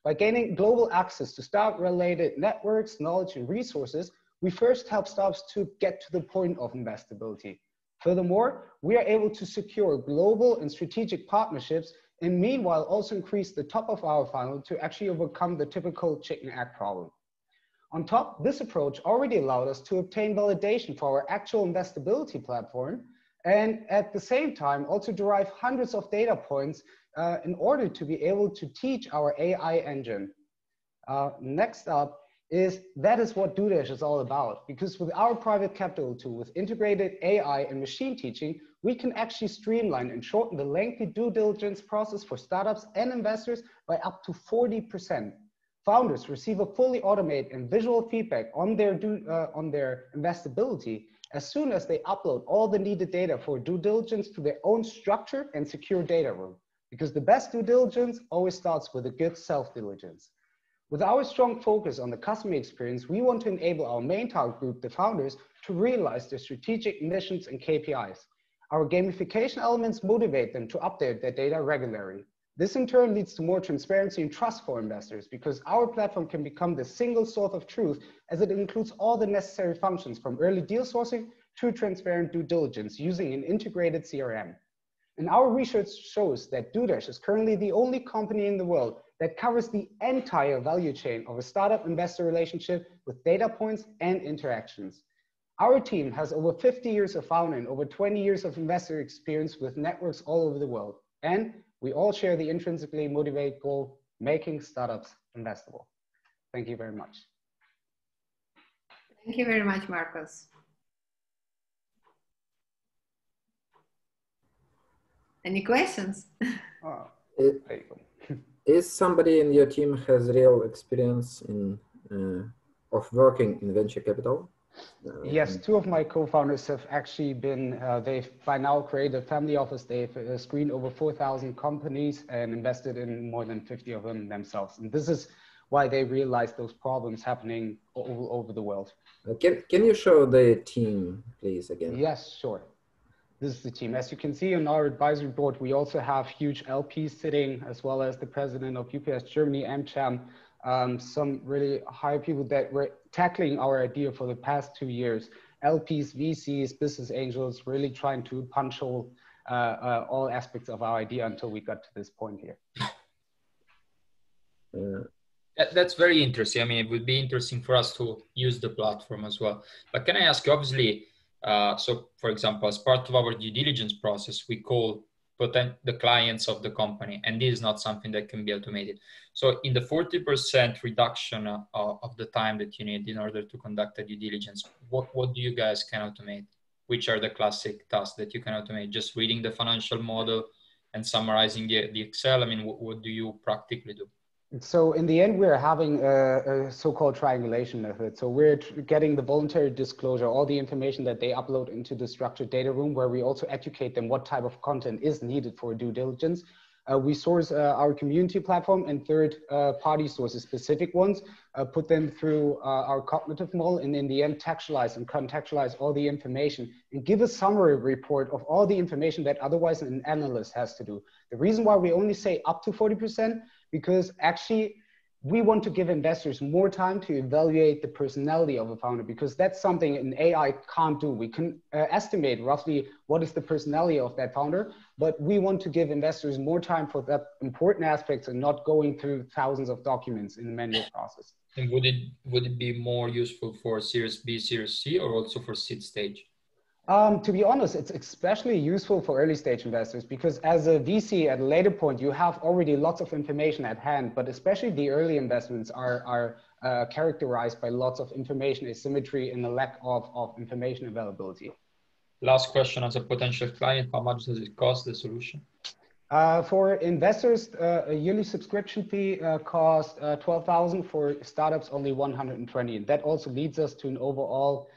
S11: By gaining global access to startup-related networks, knowledge, and resources, we first help startups to get to the point of investability. Furthermore, we are able to secure global and strategic partnerships, and meanwhile also increase the top of our funnel to actually overcome the typical chicken egg problem. On top, this approach already allowed us to obtain validation for our actual investability platform, and at the same time also derive hundreds of data points in order to be able to teach our AI engine. Next up that is what DoDash is all about, because with our private capital tool with integrated AI and machine teaching, we can actually streamline and shorten the lengthy due diligence process for startups and investors by up to 40%. Founders receive a fully automated and visual feedback on their investability as soon as they upload all the needed data for due diligence to their own structured and secure data room, because the best due diligence always starts with a good self-diligence. With our strong focus on the customer experience, we want to enable our main target group, the founders, to realize their strategic missions and KPIs. Our gamification elements motivate them to update their data regularly. This in turn leads to more transparency and trust for investors, because our platform can become the single source of truth, as it includes all the necessary functions from early deal sourcing to transparent due diligence using an integrated CRM. And our research shows that DoDash is currently the only company in the world that covers the entire value chain of a startup investor relationship with data points and interactions. Our team has over 50 years of founding, over 20 years of investor experience with networks all over the world. And we all share the intrinsically motivated goal, making startups investable. Thank you very much.
S1: Thank you very much, Marcus. Any questions?
S5: Is somebody in your team has real experience in of working in venture capital?
S11: Yes, two of my co-founders have actually been, they've by now created a family office. They've screened over 4,000 companies and invested in more than 50 of them themselves. And this is why they realized those problems happening all over the world.
S5: Can you show the team, please, again?
S11: Yes, sure. This is the team. As you can see on our advisory board, we also have huge LPs sitting, as well as the president of UPS Germany, AmCham, some really high people that were tackling our idea for the past 2 years. LPs, VCs, business angels, really trying to punch hole all aspects of our idea until we got to this point here.
S17: That's very interesting. I mean, it would be interesting for us to use the platform as well. But can I ask you, obviously, so for example, as part of our due diligence process, we call the clients of the company, and this is not something that can be automated. So in the 40% reduction of the time that you need in order to conduct a due diligence, what do you guys can automate? Which are the classic tasks that you can automate? Just reading the financial model and summarizing the Excel? I mean, what do you practically do?
S11: So in the end, we're having a so-called triangulation method. So we're getting the voluntary disclosure, all the information that they upload into the structured data room, where we also educate them what type of content is needed for due diligence. We source our community platform and third-party sources, specific ones, put them through our cognitive model, and in the end, textualize and contextualize all the information and give a summary report of all the information that otherwise an analyst has to do. The reason why we only say up to 40%, because actually we want to give investors more time to evaluate the personality of a founder, because that's something an AI can't do. We can estimate roughly what is the personality of that founder, but we want to give investors more time for that important aspects and not going through thousands of documents in the manual process.
S17: And would it be more useful for Series B, Series C, or also for seed stage?
S11: To be honest, it's especially useful for early stage investors, because as a VC at a later point, you have already lots of information at hand, but especially the early investments are characterized by lots of information asymmetry and a lack of information availability.
S17: Last question, as a potential client, how much does it cost, the solution?
S11: For investors, a yearly subscription fee costs $12,000. For startups, only $120. And that also leads us to an overall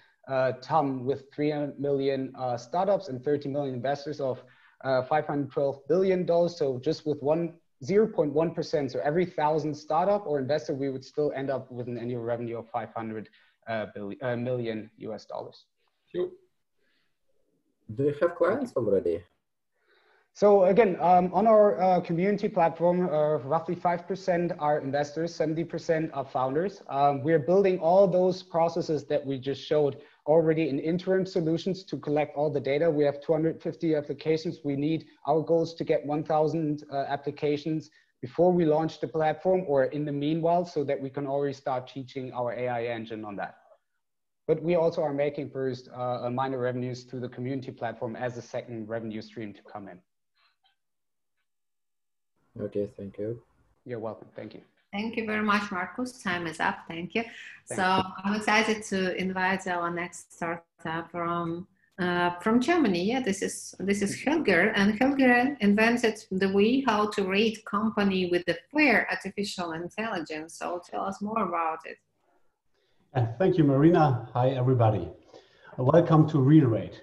S11: TAM with 300 million startups and 30 million investors of $512 billion. So just with 0.1%, so every 1,000 startup or investor, we would still end up with an annual revenue of $500 million US.
S17: Sure.
S5: Do you have clients already?
S11: So again, on our community platform, roughly 5% are investors, 70% are founders. We're building all those processes that we just showed already in interim solutions to collect all the data. We have 250 applications we need. Our goal is to get 1,000 applications before we launch the platform or in the meanwhile, so that we can already start teaching our AI engine on that. But we also are making first minor revenues to the community platform as a second revenue stream to come in.
S5: Okay, thank you.
S11: You're welcome. Thank you.
S1: Thank you very much, Marcus. Time is up. Thank you.
S11: Thanks.
S1: So I'm excited to invite our next startup from Germany. Yeah, this is Helger, and Helger invented the way how to rate company with the fair artificial intelligence. So tell us more about it.
S13: Thank you, Marina. Hi, everybody. Welcome to RealRate.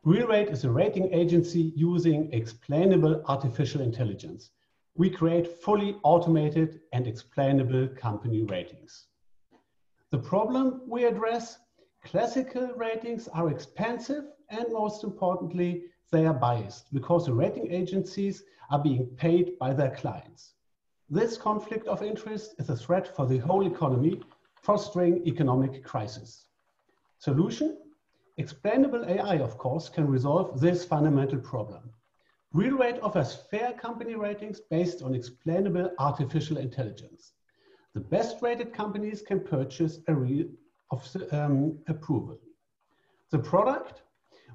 S13: RealRate is a rating agency using explainable artificial intelligence. We create fully automated and explainable company ratings. The problem we address: classical ratings are expensive and, most importantly, they are biased because the rating agencies are being paid by their clients. This conflict of interest is a threat for the whole economy, fostering economic crisis. Solution? Explainable AI, of course, can resolve this fundamental problem. RealRate offers fair company ratings based on explainable artificial intelligence. The best rated companies can purchase a real approval. The product?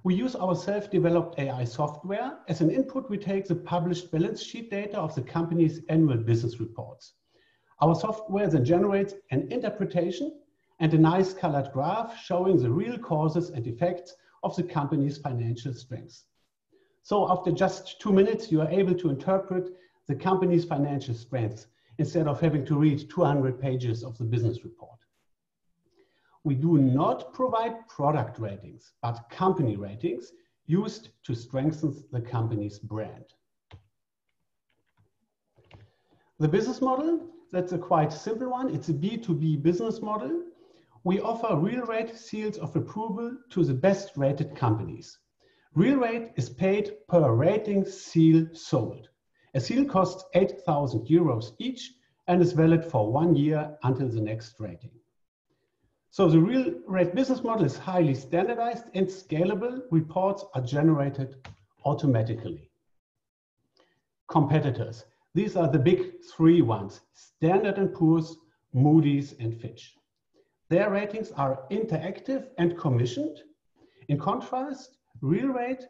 S13: We use our self-developed AI software. As an input, we take the published balance sheet data of the company's annual business reports. Our software then generates an interpretation and a nice colored graph showing the real causes and effects of the company's financial strengths. So after just 2 minutes, you are able to interpret the company's financial strengths instead of having to read 200 pages of the business report. We do not provide product ratings, but company ratings used to strengthen the company's brand. The business model, that's a quite simple one. It's a B2B business model. We offer RealRate seals of approval to the best rated companies. RealRate is paid per rating seal sold. A seal costs 8,000 euros each and is valid for 1 year until the next rating. So the RealRate business model is highly standardized and scalable. Reports are generated automatically. Competitors. These are the big three ones: Standard & Poor's, Moody's, and Fitch. Their ratings are interactive and commissioned. In contrast, RealRate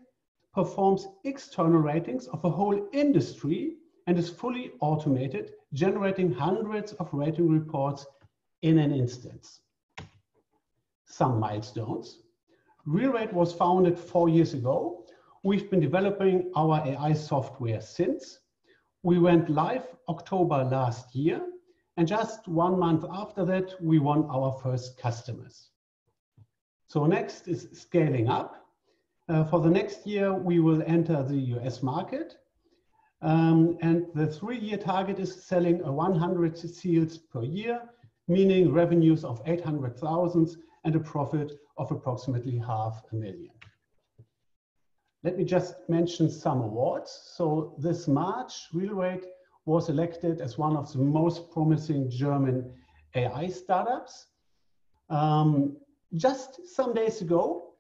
S13: performs external ratings of a whole industry and is fully automated, generating hundreds of rating reports in an instance. Some milestones. RealRate was founded 4 years ago. We've been developing our AI software since. We went live October last year, and just 1 month after that, we won our first customers. So next is scaling up. For the next year, we will enter the US market. And the 3-year target is selling 100 seals per year, meaning revenues of 800,000 and a profit of approximately 500,000. Let me just mention some awards. So this March, RealRate was elected as one of the most promising German AI startups. Just some days ago,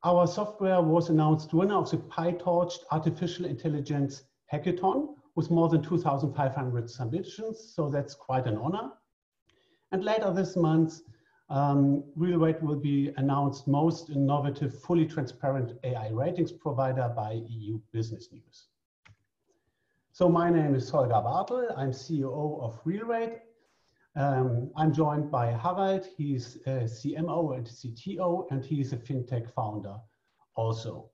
S13: our software was announced winner of the PyTorch Artificial Intelligence Hackathon with more than 2,500 submissions, so that's quite an honor. And later this month, RealRate will be announced most innovative, fully transparent AI ratings provider by EU Business News. So my name is Holger Bartel. I'm CEO of RealRate. I'm joined by Harald. He's a CMO and CTO, and he's a fintech founder also.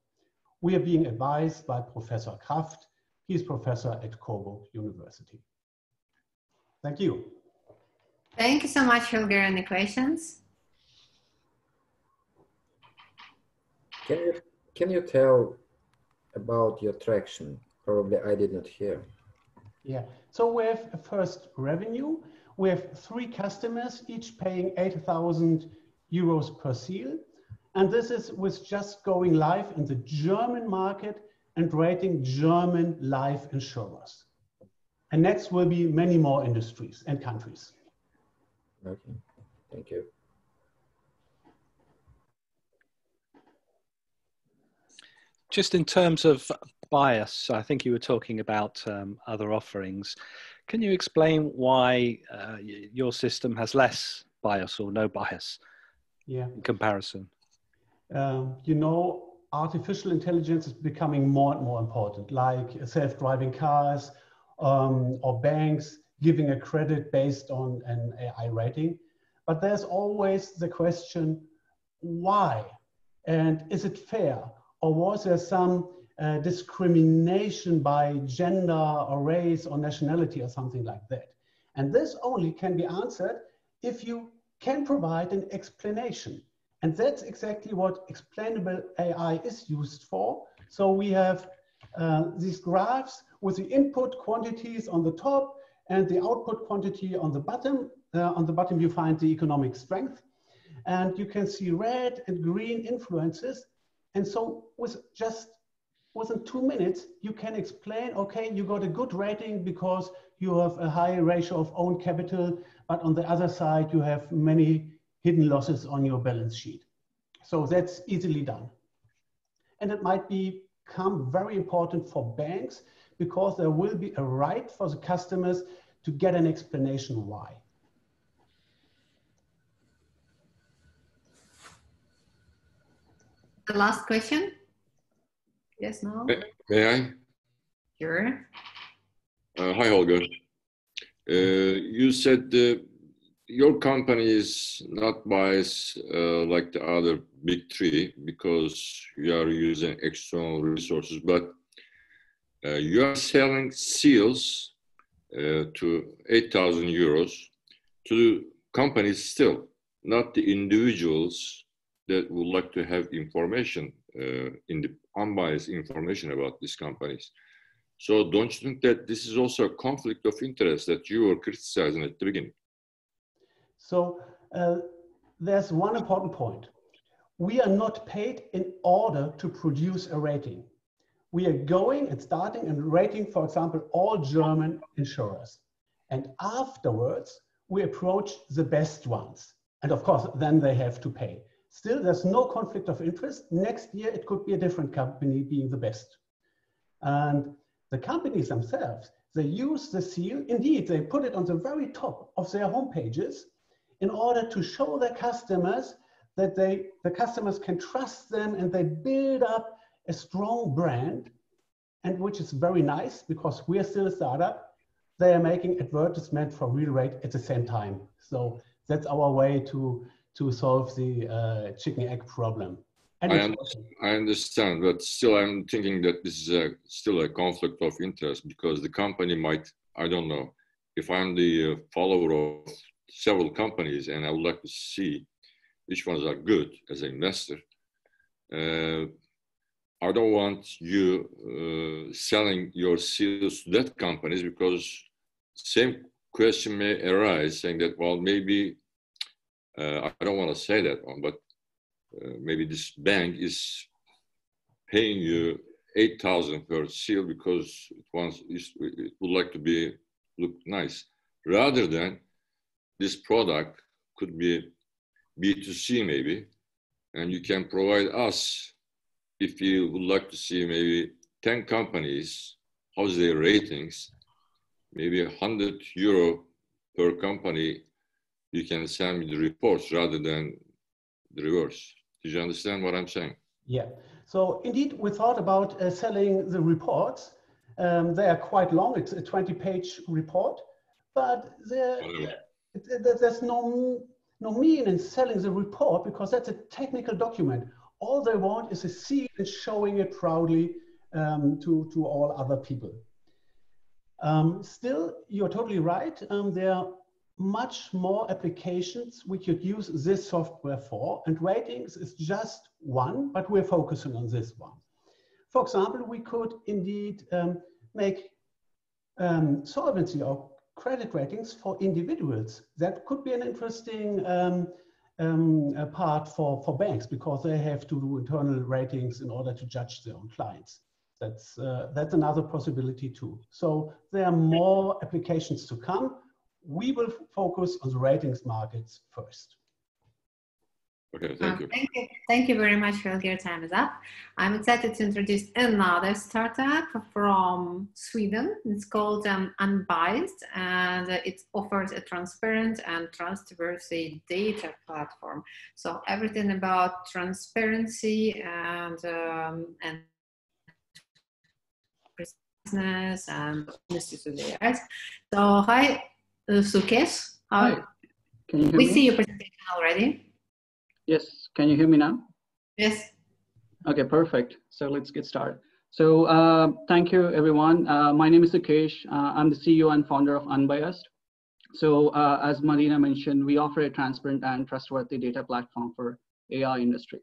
S13: We are being advised by Professor Kraft. He's professor at Coburg University. Thank you.
S1: Thank you so much, Holger. Any questions?
S5: Can you tell about your traction? Probably I did not hear.
S13: Yeah, so we have a first revenue. We have 3 customers, each paying 8,000 euros per seal. And this is with just going live in the German market and rating German life insurers. And next will be many more industries and countries.
S5: Okay, thank you.
S14: Just in terms of
S7: bias. I think you were talking about other offerings. Can you explain why your system has less bias or no bias in comparison?
S13: You know, artificial intelligence is becoming more and more important, like self-driving cars or banks giving a credit based on an AI rating. But there's always the question, why? And is it fair? Or was there some discrimination by gender or race or nationality or something like that? And this only can be answered if you can provide an explanation. And that's exactly what explainable AI is used for. So we have these graphs with the input quantities on the top and the output quantity on the bottom. On the bottom, you find the economic strength. And you can see red and green influences. And so within 2 minutes, you can explain, okay, you got a good rating because you have a high ratio of own capital, but on the other side, you have many hidden losses on your balance sheet. So that's easily done. And it might become very important for banks because there will be a right for the customers to get an explanation why.
S1: The last question? Yes, no?
S14: May I?
S1: Sure.
S14: Hi, Holger. You said your company is not biased like the other big three because you are using external resources, but you are selling seals to 8,000 euros to companies still, not the individuals that would like to have information, in the unbiased information about these companies. So don't you think that this is also a conflict of interest that you were criticizing at the beginning?
S13: So there's one important point. We are not paid in order to produce a rating. We are going and starting and rating, for example, all German insurers. And afterwards, we approach the best ones. And of course, then they have to pay. Still, there's no conflict of interest. Next year, it could be a different company being the best. And the companies themselves, they use the seal. Indeed, they put it on the very top of their homepages in order to show their customers that the customers can trust them and they build up a strong brand, and which is very nice because we're still a startup. They are making advertisement for real rate at the same time. So that's our way to solve the chicken egg problem. And
S14: I understand, but still I'm thinking that this is still a conflict of interest because the company might, I don't know, if I'm the follower of several companies and I would like to see which ones are good as an investor, I don't want you selling your seals to that companies because same question may arise saying that, well, maybe, I don't want to say that one, but maybe this bank is paying you 8,000 per seal because it would like to look nice, rather than this product could be B2C maybe, and you can provide us, if you would like to see maybe 10 companies, how's their ratings, maybe €100 per company, you can send me the reports rather than the reverse. Did you understand what I'm saying?
S13: Yeah. So indeed, we thought about selling the reports. They are quite long. It's a 20-page report, but there's no mean in selling the report because that's a technical document. All they want is a seal and showing it proudly to all other people. Still, you're totally right. There are much more applications we could use this software for, and ratings is just one, but we're focusing on this one. For example, we could indeed make solvency or credit ratings for individuals. That could be an interesting part for banks because they have to do internal ratings in order to judge their own clients. That's another possibility too. So there are more applications to come. We will focus on the ratings markets first.
S14: Okay, thank you.
S1: Thank you very much, Phil. Your time is up. I'm excited to introduce another startup from Sweden. It's called Unbiased, and it offers a transparent and trustworthy data platform. So everything about transparency and business and honesty to the eyes. So hi, Sukesh.
S15: Hi. Can you hear
S1: we
S15: me?
S1: see your presentation already.
S15: Yes, can you hear me now?
S1: Yes.
S15: Okay, perfect. So let's get started. So thank you, everyone. My name is Sukesh. I'm the CEO and founder of Unbiased. So as Marina mentioned, we offer a transparent and trustworthy data platform for AI industry.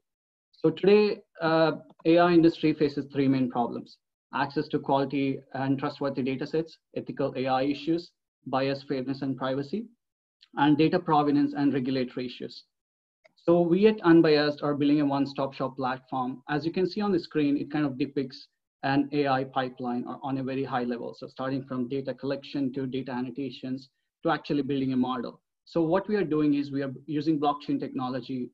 S15: So today, AI industry faces three main problems: access to quality and trustworthy data sets, ethical AI issues, bias, fairness, and privacy, and data provenance and regulatory issues. So we at Unbiased are building a one-stop shop platform. As you can see on the screen, it kind of depicts an AI pipeline on a very high level. So starting from data collection to data annotations to actually building a model. So what we are doing is we are using blockchain technology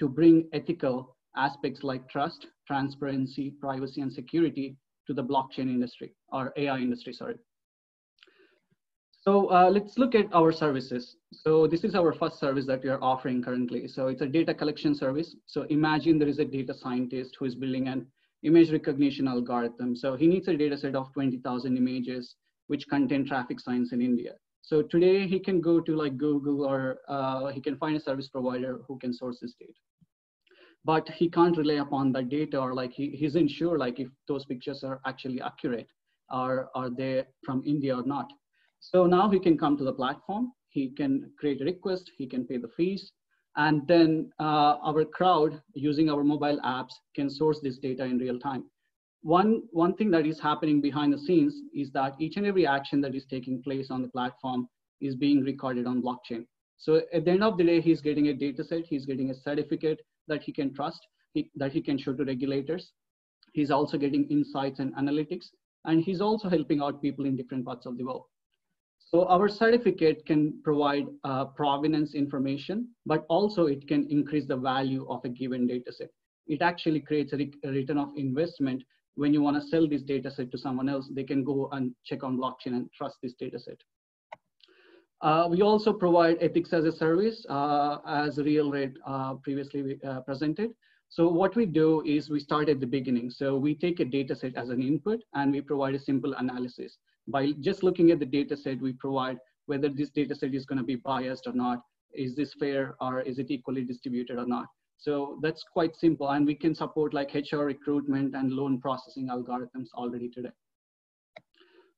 S15: to bring ethical aspects like trust, transparency, privacy, and security to the blockchain industry, or AI industry, sorry. So let's look at our services. So this is our first service that we are offering currently. So it's a data collection service. So imagine there is a data scientist who is building an image recognition algorithm. So he needs a data set of 20,000 images which contain traffic signs in India. So today he can go to like Google, or he can find a service provider who can source this data. But he can't rely upon that data, or like he isn't sure like if those pictures are actually accurate, or are they from India or not. So now he can come to the platform, he can create a request, he can pay the fees, and then our crowd using our mobile apps can source this data in real time. One thing that is happening behind the scenes is that each and every action that is taking place on the platform is being recorded on blockchain. So at the end of the day, he's getting a data set, he's getting a certificate that he can trust, that he can show to regulators. He's also getting insights and analytics, and he's also helping out people in different parts of the world. So our certificate can provide provenance information, but also it can increase the value of a given data set. It actually creates a return of investment. When you want to sell this data set to someone else, they can go and check on blockchain and trust this data set. We also provide ethics as a service, as RealRate previously presented. So what we do is we start at the beginning. So we take a data set as an input and we provide a simple analysis. By just looking at the data set, we provide whether this data set is going to be biased or not. Is this fair, or is it equally distributed or not? So that's quite simple. And we can support like HR recruitment and loan processing algorithms already today.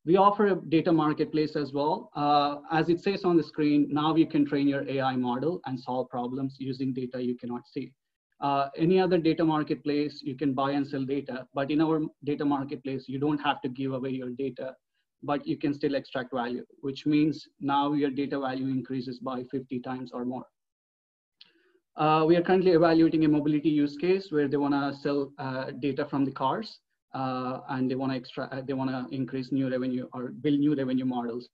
S15: We offer a data marketplace as well. As it says on the screen, now you can train your AI model and solve problems using data you cannot see. Any other data marketplace, you can buy and sell data, but in our data marketplace, you don't have to give away your data, but you can still extract value, which means now your data value increases by 50 times or more. We are currently evaluating a mobility use case where they want to sell data from the cars, and they want to increase new revenue or build new revenue models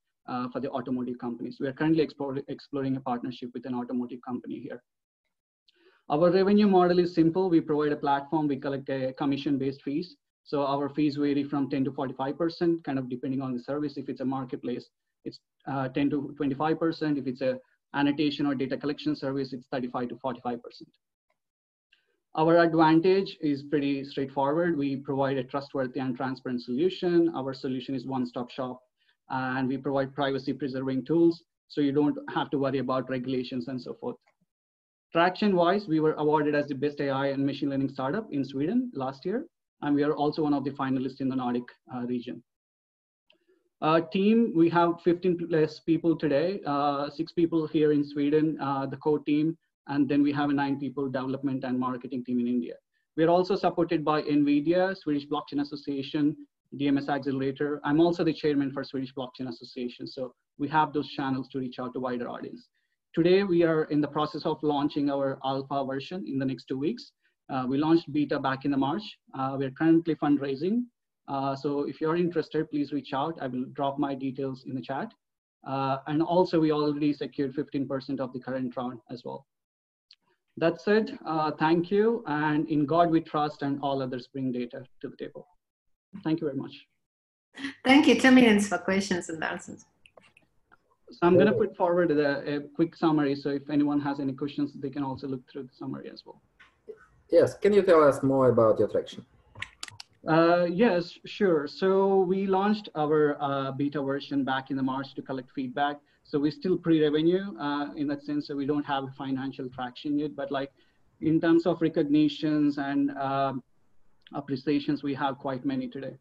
S15: for the automotive companies. We are currently exploring a partnership with an automotive company here. Our revenue model is simple. We provide a platform. We collect a commission-based fees. So our fees vary from 10 to 45%, kind of depending on the service. If it's a marketplace, it's 10 to 25%. If it's a annotation or data collection service, it's 35 to 45%. Our advantage is pretty straightforward. We provide a trustworthy and transparent solution. Our solution is one-stop shop, and we provide privacy-preserving tools, so you don't have to worry about regulations and so forth. Traction-wise, we were awarded as the best AI and machine learning startup in Sweden last year, and we are also one of the finalists in the Nordic region. Team, we have 15 plus people today, 6 people here in Sweden, the core team, and then we have a 9 people development and marketing team in India. We are also supported by NVIDIA, Swedish Blockchain Association, DMS Accelerator. I'm also the chairman for Swedish Blockchain Association, so we have those channels to reach out to wider audience. Today, we are in the process of launching our alpha version in the next 2 weeks. We launched beta back in March. We're currently fundraising. So if you're interested, please reach out. I will drop my details in the chat. And also, we already secured 15% of the current round as well. That's it. Thank you. And in God we trust, and all others bring data to the table. Thank you very much.
S1: Thank you. 2 minutes for questions and answers.
S15: So I'm going to put forward a quick summary. So if anyone has any questions, they can also look through the summary as well.
S5: Yes. Can you tell us more about your traction?
S15: Yes, sure. So we launched our beta version back in the March to collect feedback. So we're still pre-revenue in that sense. So we don't have financial traction yet. But like in terms of recognitions and appreciations, we have quite many today.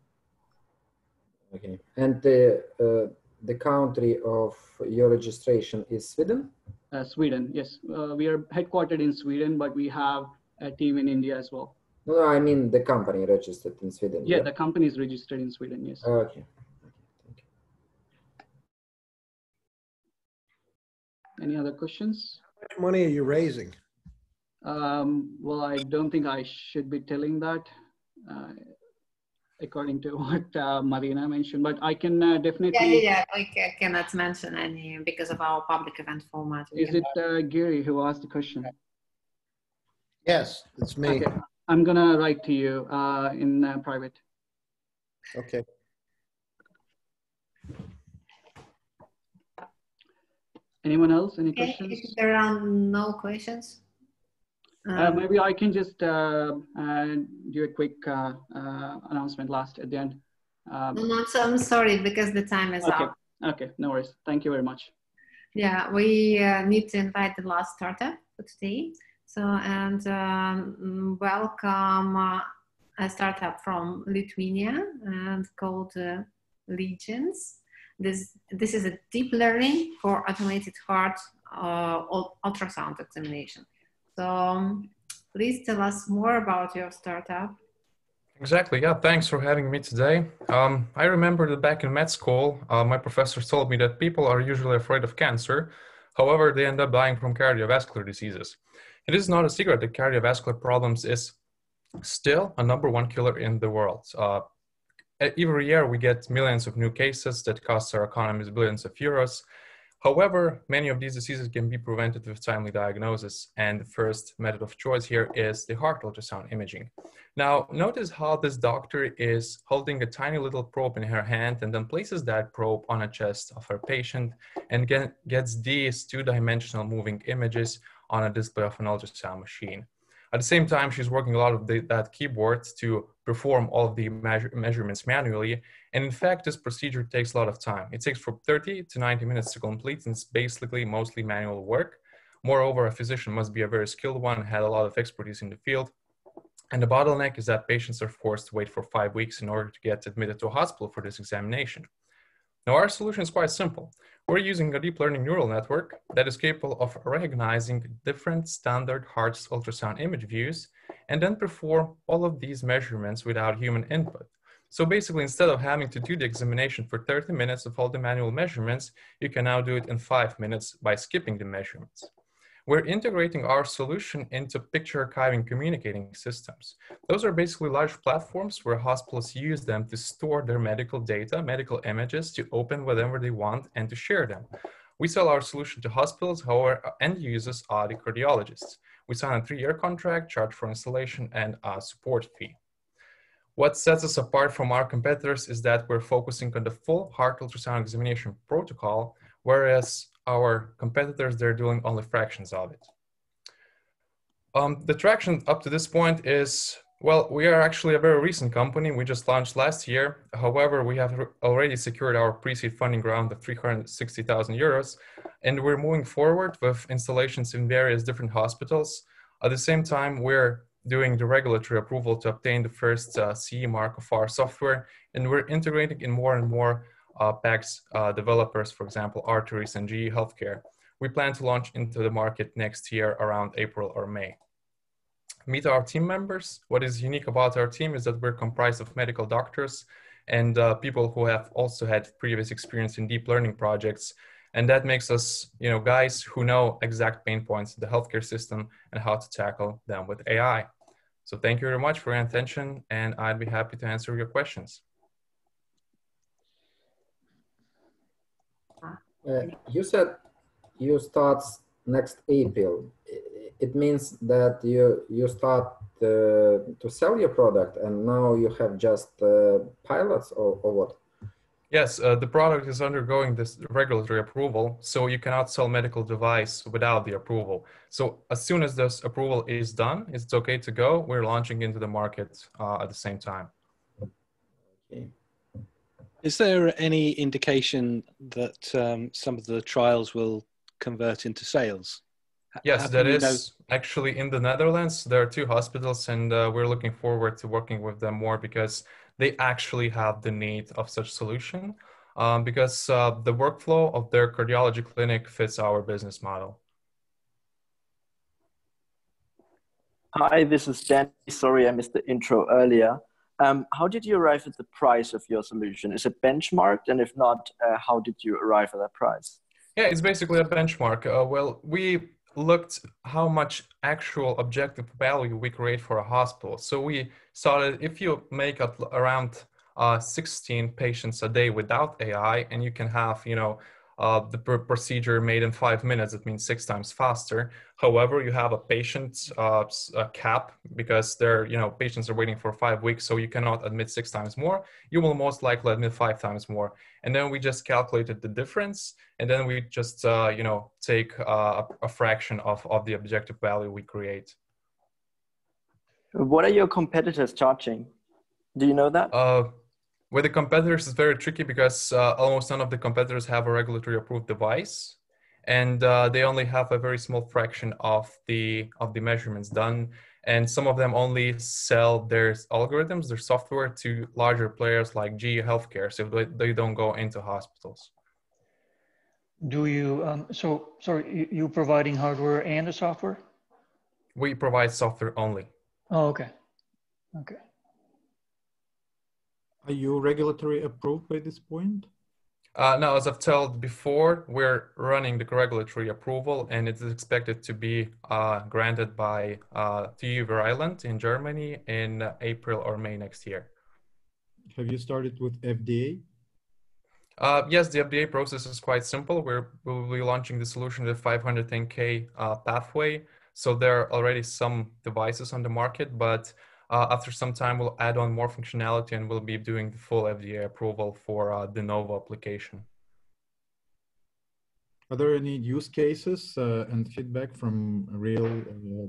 S5: Okay. And the country of your registration is Sweden?
S15: Sweden, yes. We are headquartered in Sweden, but we have a team in India as well.
S5: No, I mean the company registered in Sweden.
S15: Yeah, the company is registered in Sweden, yes.
S5: Okay. Thank
S15: you. Any other questions?
S18: How much money are you raising?
S15: Well, I don't think I should be telling that. According to what Marina mentioned, but I can definitely.
S1: Yeah. I cannot mention any because of our public event format.
S15: Is it Gary who asked the question?
S18: Yes, it's me.
S15: Okay. I'm gonna write to you in private.
S18: Okay.
S15: Anyone else? Any questions?
S1: If there are no questions.
S15: Maybe I can just do a quick announcement at the end.
S1: No, I'm sorry because the time is up.
S15: Okay, no worries. Thank you very much.
S1: Yeah, we need to invite the last startup for today. So, and welcome a startup from Lithuania and called Legions. This is a deep learning for automated heart ultrasound examination. So please tell us more about your startup.
S19: Exactly, yeah, thanks for having me today. I remember that back in med school, my professors told me that people are usually afraid of cancer. However, they end up dying from cardiovascular diseases. It is not a secret that cardiovascular problems is still a #1 killer in the world. Every year we get millions of new cases that cost our economies billions of euros. However, many of these diseases can be prevented with timely diagnosis, and the first method of choice here is the heart ultrasound imaging. Now, notice how this doctor is holding a tiny little probe in her hand and then places that probe on a chest of her patient and gets these two-dimensional moving images on a display of an ultrasound machine. At the same time, she's working a lot of that keyboard to perform all of the measurements manually. And in fact, this procedure takes a lot of time. It takes from 30 to 90 minutes to complete, and it's basically mostly manual work. Moreover, a physician must be a very skilled one, had a lot of expertise in the field. And the bottleneck is that patients are forced to wait for 5 weeks in order to get admitted to a hospital for this examination. Now, our solution is quite simple. We're using a deep learning neural network that is capable of recognizing different standard heart ultrasound image views and then perform all of these measurements without human input. So basically, instead of having to do the examination for 30 minutes of all the manual measurements, you can now do it in 5 minutes by skipping the measurements. We're integrating our solution into picture archiving communicating systems. Those are basically large platforms where hospitals use them to store their medical data, medical images, to open whatever they want and to share them. We sell our solution to hospitals, however, end users are the cardiologists. We sign a 3-year contract, charge for installation, and a support fee. What sets us apart from our competitors is that we're focusing on the full heart ultrasound examination protocol, whereas our competitors, they're doing only fractions of it. The traction up to this point is, well, we are actually a very recent company. We just launched last year. However, we have already secured our pre-seed funding round of 360,000 euros, and we're moving forward with installations in various different hospitals. At the same time, we're doing the regulatory approval to obtain the first CE mark of our software, and we're integrating in more and more PACS developers, for example, Arteries and GE Healthcare. We plan to launch into the market next year around April or May. Meet our team members. What is unique about our team is that we're comprised of medical doctors and people who have also had previous experience in deep learning projects. And that makes us, guys who know exact pain points in the healthcare system and how to tackle them with AI. So thank you very much for your attention, and I'd be happy to answer your questions.
S5: You said you start next April. it means that you start to sell your product, and now you have just pilots, or what?
S19: Yes, the product is undergoing this regulatory approval, so you cannot sell medical device without the approval. So as soon as this approval is done, it's okay to go. We're launching into the market at the same time.
S5: Okay.
S3: Is there any indication that some of the trials will convert into sales?
S19: Yes, that is actually in the Netherlands. There are 2 hospitals, and we're looking forward to working with them more because they actually have the need of such solution, because the workflow of their cardiology clinic fits our business model.
S22: Hi, this is Danny. Sorry, I missed the intro earlier. How did you arrive at the price of your solution? Is it benchmarked? And if not, how did you arrive at that price?
S19: Yeah, it's basically a benchmark. Well, we looked how much actual objective value we create for a hospital. So we saw that if you make around 16 patients a day without AI, and you can have, the procedure made in 5 minutes, it means 6 times faster. However, you have a patient cap because patients are waiting for 5 weeks, so you cannot admit 6 times more. You will most likely admit 5 times more. And then we just calculated the difference, and then we just take a fraction of the objective value we create.
S22: What are your competitors charging? Do you know that?
S19: With the competitors, it's very tricky because almost none of the competitors have a regulatory approved device, and they only have a very small fraction of the measurements done. And some of them only sell their algorithms, their software, to larger players like GE Healthcare, so they don't go into hospitals.
S16: Do you, sorry, you providing hardware and the software?
S19: We provide software only.
S16: Oh, okay. Okay.
S8: Are you regulatory approved by this point?
S19: No, as I've told before, we're running the regulatory approval, and it is expected to be granted by TU Ireland in Germany in April or May next year.
S8: Have you started with FDA?
S19: Yes, the FDA process is quite simple. We'll be launching the solution with 510K pathway. So there are already some devices on the market, but after some time, we'll add on more functionality, and we'll be doing the full FDA approval for de novo application.
S8: Are there any use cases and feedback from real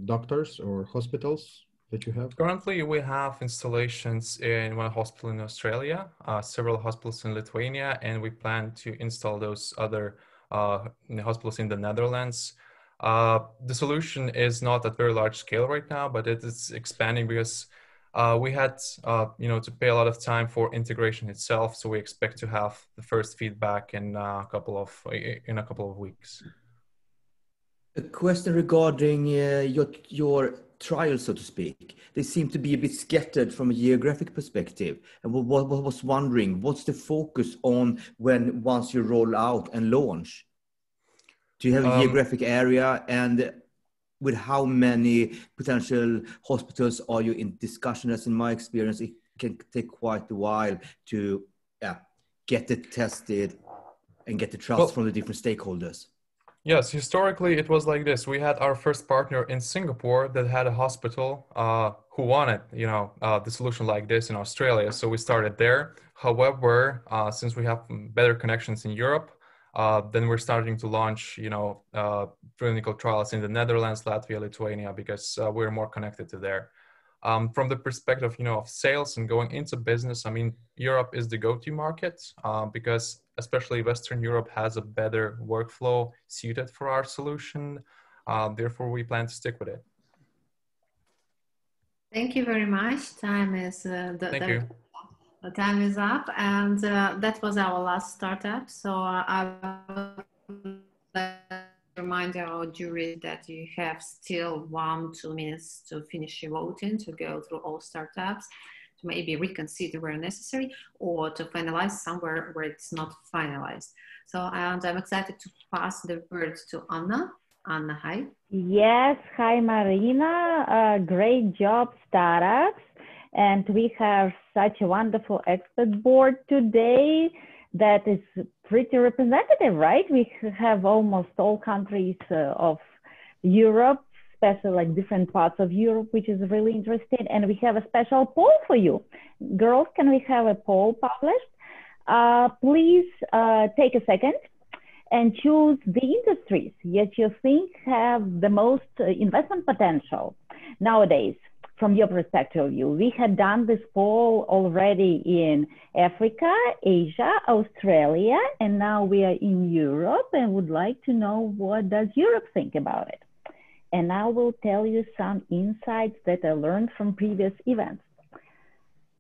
S8: doctors or hospitals that you have?
S19: Currently, we have installations in one hospital in Australia, several hospitals in Lithuania, and we plan to install those other hospitals in the Netherlands. The solution is not at very large scale right now, but it is expanding because we had to pay a lot of time for integration itself. So we expect to have the first feedback in a couple of weeks.
S9: A question regarding your trials, so to speak. They seem to be a bit scattered from a geographic perspective. And was wondering, what's the focus on once you roll out and launch? Do you have a geographic area, and with how many potential hospitals are you in discussion? As in my experience, it can take quite a while to get it tested and get the trust from the different stakeholders.
S19: Yes, historically it was like this. We had our first partner in Singapore that had a hospital who wanted, the solution like this in Australia. So we started there. However, since we have better connections in Europe, then we're starting to launch, clinical trials in the Netherlands, Latvia, Lithuania, because we're more connected to there. From the perspective, of sales and going into business, I mean, Europe is the go-to market because especially Western Europe has a better workflow suited for our solution. Therefore, we plan to stick with it.
S1: Thank you very much. Time is the time is up, and that was our last startup. So I will remind our jury that you have still 1-2 minutes to finish your voting, to go through all startups, to maybe reconsider where necessary, or to finalize somewhere where it's not finalized. So, and I'm excited to pass the word to Anna. Anna, hi.
S23: Yes, hi Marina. Great job, startups. And we have such a wonderful expert board today that is pretty representative, right? We have almost all countries of Europe especially like different parts of Europe, which is really interesting. And we have a special poll for you. Girls, can we have a poll published? Please take a second and choose the industries that you think have the most investment potential nowadays from your perspective view. We had done this poll already in Africa, Asia, Australia, and now we are in Europe and would like to know what does Europe think about it. And I will tell you some insights that I learned from previous events.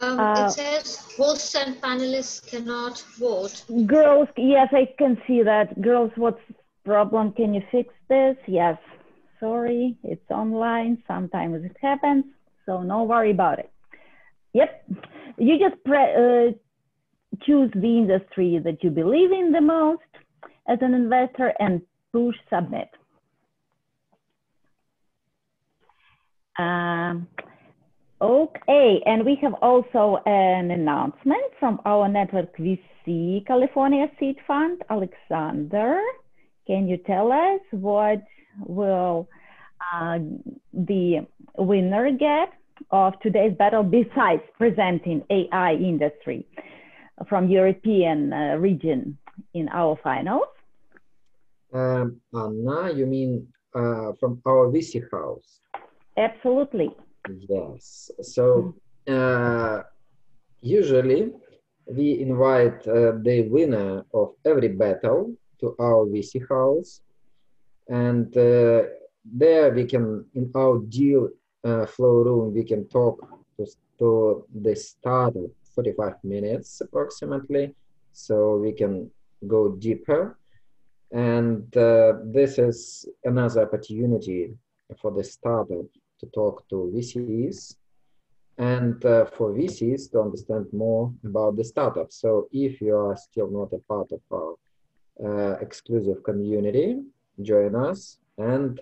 S2: It says hosts and panelists cannot vote.
S23: Girls, yes, I can see that. Girls, what's the problem? Can you fix this? Yes, sorry, it's online. Sometimes it happens, so no worry about it. Yep, you just choose the industry that you believe in the most as an investor and push submit. Okay, and we have also an announcement from our Network VC California Seed Fund. Alexander, can you tell us what will the winner get of today's battle besides presenting AI industry from European region in our finals?
S5: Anna, you mean from our VC house?
S23: Absolutely.
S5: Yes. So usually we invite the winner of every battle to our VC house, and there we can, in our deal flow room, we can talk to the startup 45 minutes approximately, so we can go deeper. And this is another opportunity for the startup to talk to VCs and for VCs to understand more about the startup. So if you are still not a part of our exclusive community, join us and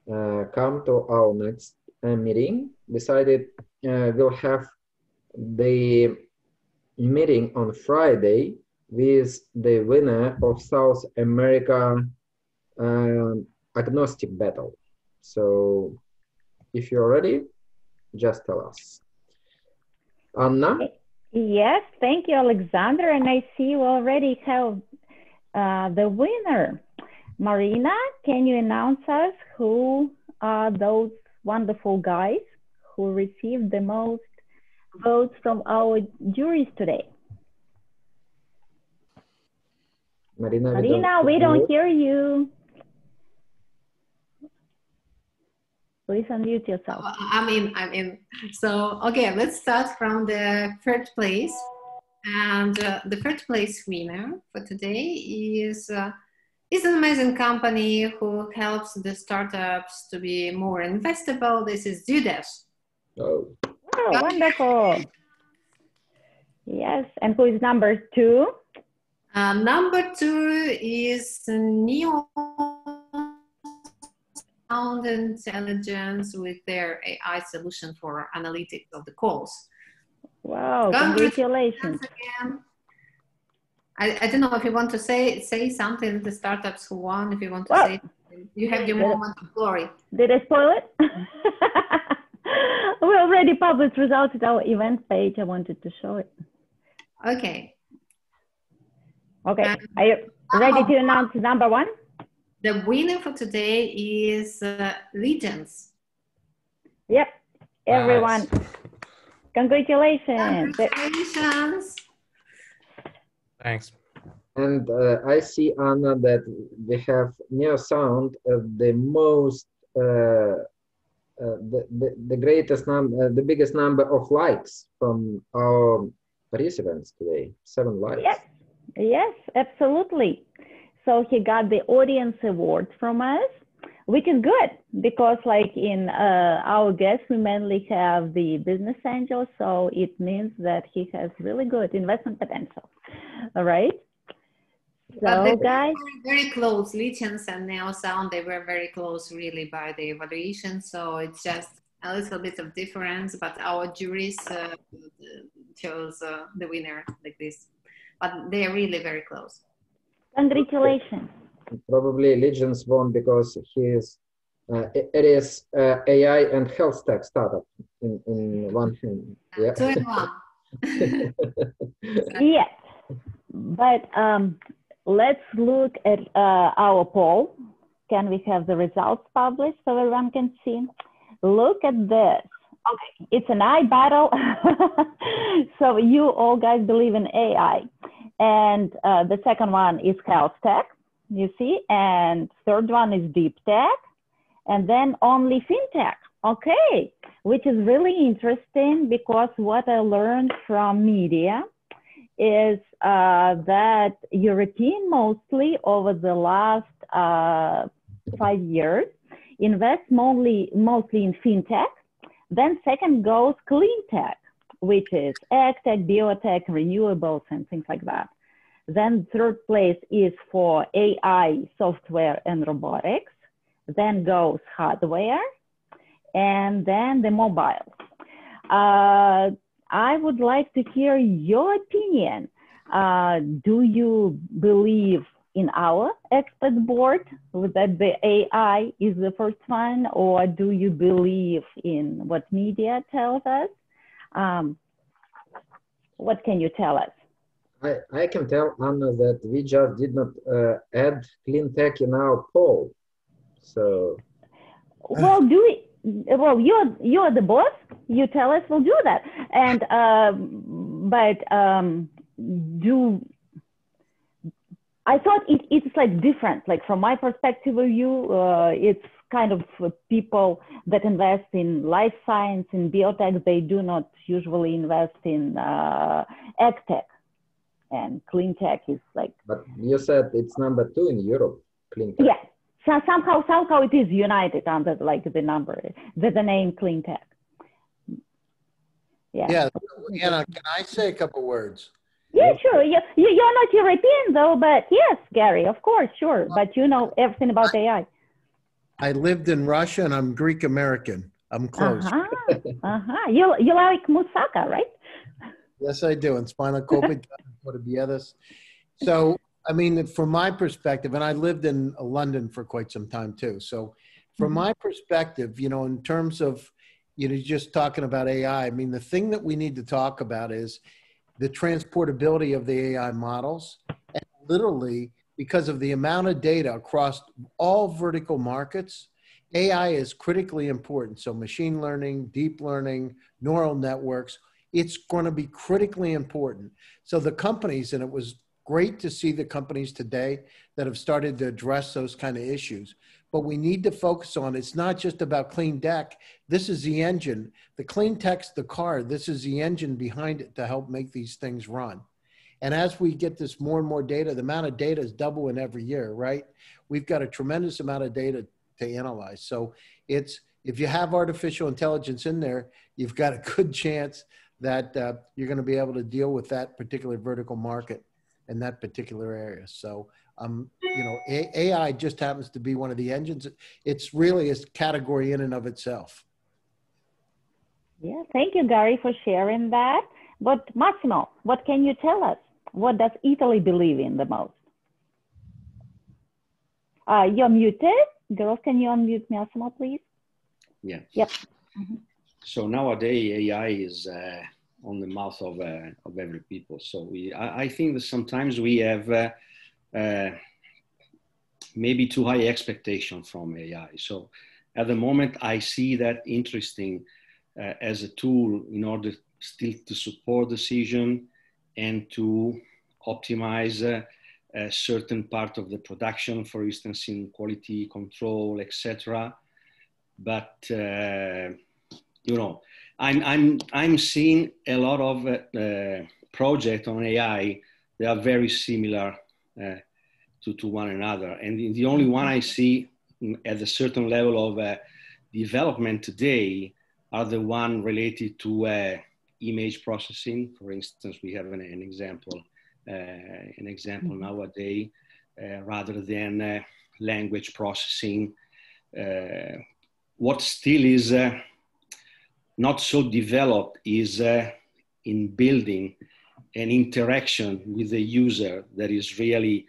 S5: come to our next meeting. Decided we'll have the meeting on Friday with the winner of South America agnostic battle. So if you're ready, just tell us. Anna?
S23: Yes, thank you, Alexander. And I see you already have the winner. Marina, can you announce us who are those wonderful guys who received the most votes from our juries today? Marina, we don't hear you. Please unmute yourself.
S1: I'm in. So, okay, let's start from the third place. And the third place winner for today is an amazing company who helps the startups to be more investable. This is DoDash.
S23: Oh, wonderful. Yes, and who is number two?
S1: Number two is Neo Sound Intelligence with their AI solution for analytics of the calls.
S23: Wow, congratulations.
S1: Again. I don't know if you want to say something to the startups who won, if you want to say, you have your moment of glory.
S23: Did I spoil it? We already published results at our event page. I wanted to show it.
S1: Okay.
S23: Okay, are you ready to announce number one?
S1: The winner for today is Legends.
S23: Yep, everyone. Nice. Congratulations.
S1: Congratulations.
S19: Thanks.
S5: And I see, Anna, that we have NeoSound the most, the greatest number, the biggest number of likes from our participants today, 7 likes.
S23: Yes, yes, absolutely. So he got the audience award from us, which is good because like in our guests, we mainly have the business angels. So it means that he has really good investment potential. All right. So guys,
S1: very close. Legends and NeoSound, they were very close really by the evaluation. So it's just a little bit of difference, but our juries chose the winner like this. But they are really very close.
S23: Congratulations.
S5: Probably Legends won because he is It is AI and health tech startup in one thing. Yeah.
S1: Two in one.
S23: Yes, but let's look at our poll. Can we have the results published so everyone can see? Look at this. Okay, it's an AI battle. So you all guys believe in AI. And the second one is health tech, you see, and third one is deep tech, and then only fintech. Okay, which is really interesting because what I learned from media is that European mostly over the last 5 years invest mostly in fintech. Then second goes clean tech, which is ag tech, biotech, renewables, and things like that. Then third place is for AI, software, and robotics. Then goes hardware, and then the mobile. I would like to hear your opinion. Do you believe in our expert board that the AI is the first one, or do you believe in what media tells us? What can you tell us?
S5: I can tell Anna that we just did not add clean tech in our poll. So.
S23: Well, do we? Well, you're the boss. You tell us, we'll do that. And I thought it's like different. Like from my perspective of view, it's kind of people that invest in life science and biotech. They do not usually invest in ag tech, and clean tech is like.
S5: But you said it's number 2 in Europe, clean tech.
S23: Yeah. So somehow it is united under like the number, the name clean tech. Yeah.
S18: Yeah, Anna, can I say a couple words?
S23: Yeah, sure. You're not European though, but yes, Gary, of course, sure. But you know everything about AI.
S18: I lived in Russia and I'm Greek American. I'm close.
S23: You like moussaka, right?
S18: Yes, I do. And spinal cord bíceps. So, I mean, from my perspective, and I lived in London for quite some time too. So from my perspective, you know, in terms of, you know, just talking about AI, I mean, the thing that we need to talk about is the transportability of the AI models. And literally, because of the amount of data across all vertical markets, AI is critically important. So machine learning, deep learning, neural networks, it's going to be critically important. So the companies, and it was great to see the companies today that have started to address those kind of issues. But we need to focus on, it's not just about clean tech. This is the engine. The clean tech's the car. This is the engine behind it to help make these things run. And as we get this more and more data, the amount of data is doubling every year, right? We've got a tremendous amount of data to analyze. So it's, if you have artificial intelligence in there, you've got a good chance that you're going to be able to deal with that particular vertical market in that particular area. So, you know, AI just happens to be one of the engines. It's really a category in and of itself.
S23: Yeah, thank you, Gary, for sharing that. But Massimo, what can you tell us? What does Italy believe in the most? You're muted. Girls, can you unmute Massimo, please?
S4: Yeah.
S23: Yep.
S4: So nowadays, AI is on the mouth of every people. So I think that sometimes we have maybe too high expectation from AI. So at the moment, I see that interesting as a tool in order still to support decision and to optimize a certain part of the production, for instance, in quality control, etc. But you know, I'm seeing a lot of projects on AI. They are very similar to one another, and the only one I see at a certain level of development today are the one related to image processing. For instance, we have an example nowadays, rather than language processing. What still is not so developed is in building an interaction with the user that is really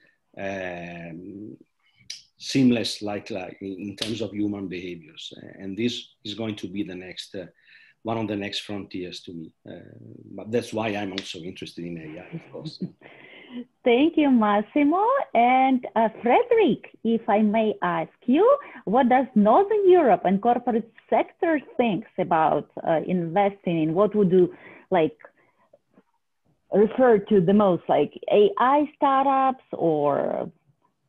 S4: seamless like in terms of human behaviors. And this is going to be the next, one of the next frontiers to me. But that's why I'm also interested in AI, of course.
S23: Thank you, Massimo. And Frederick, if I may ask you, what does Northern Europe and corporate sector thinks about investing in? What would you like refer to the most, like AI startups or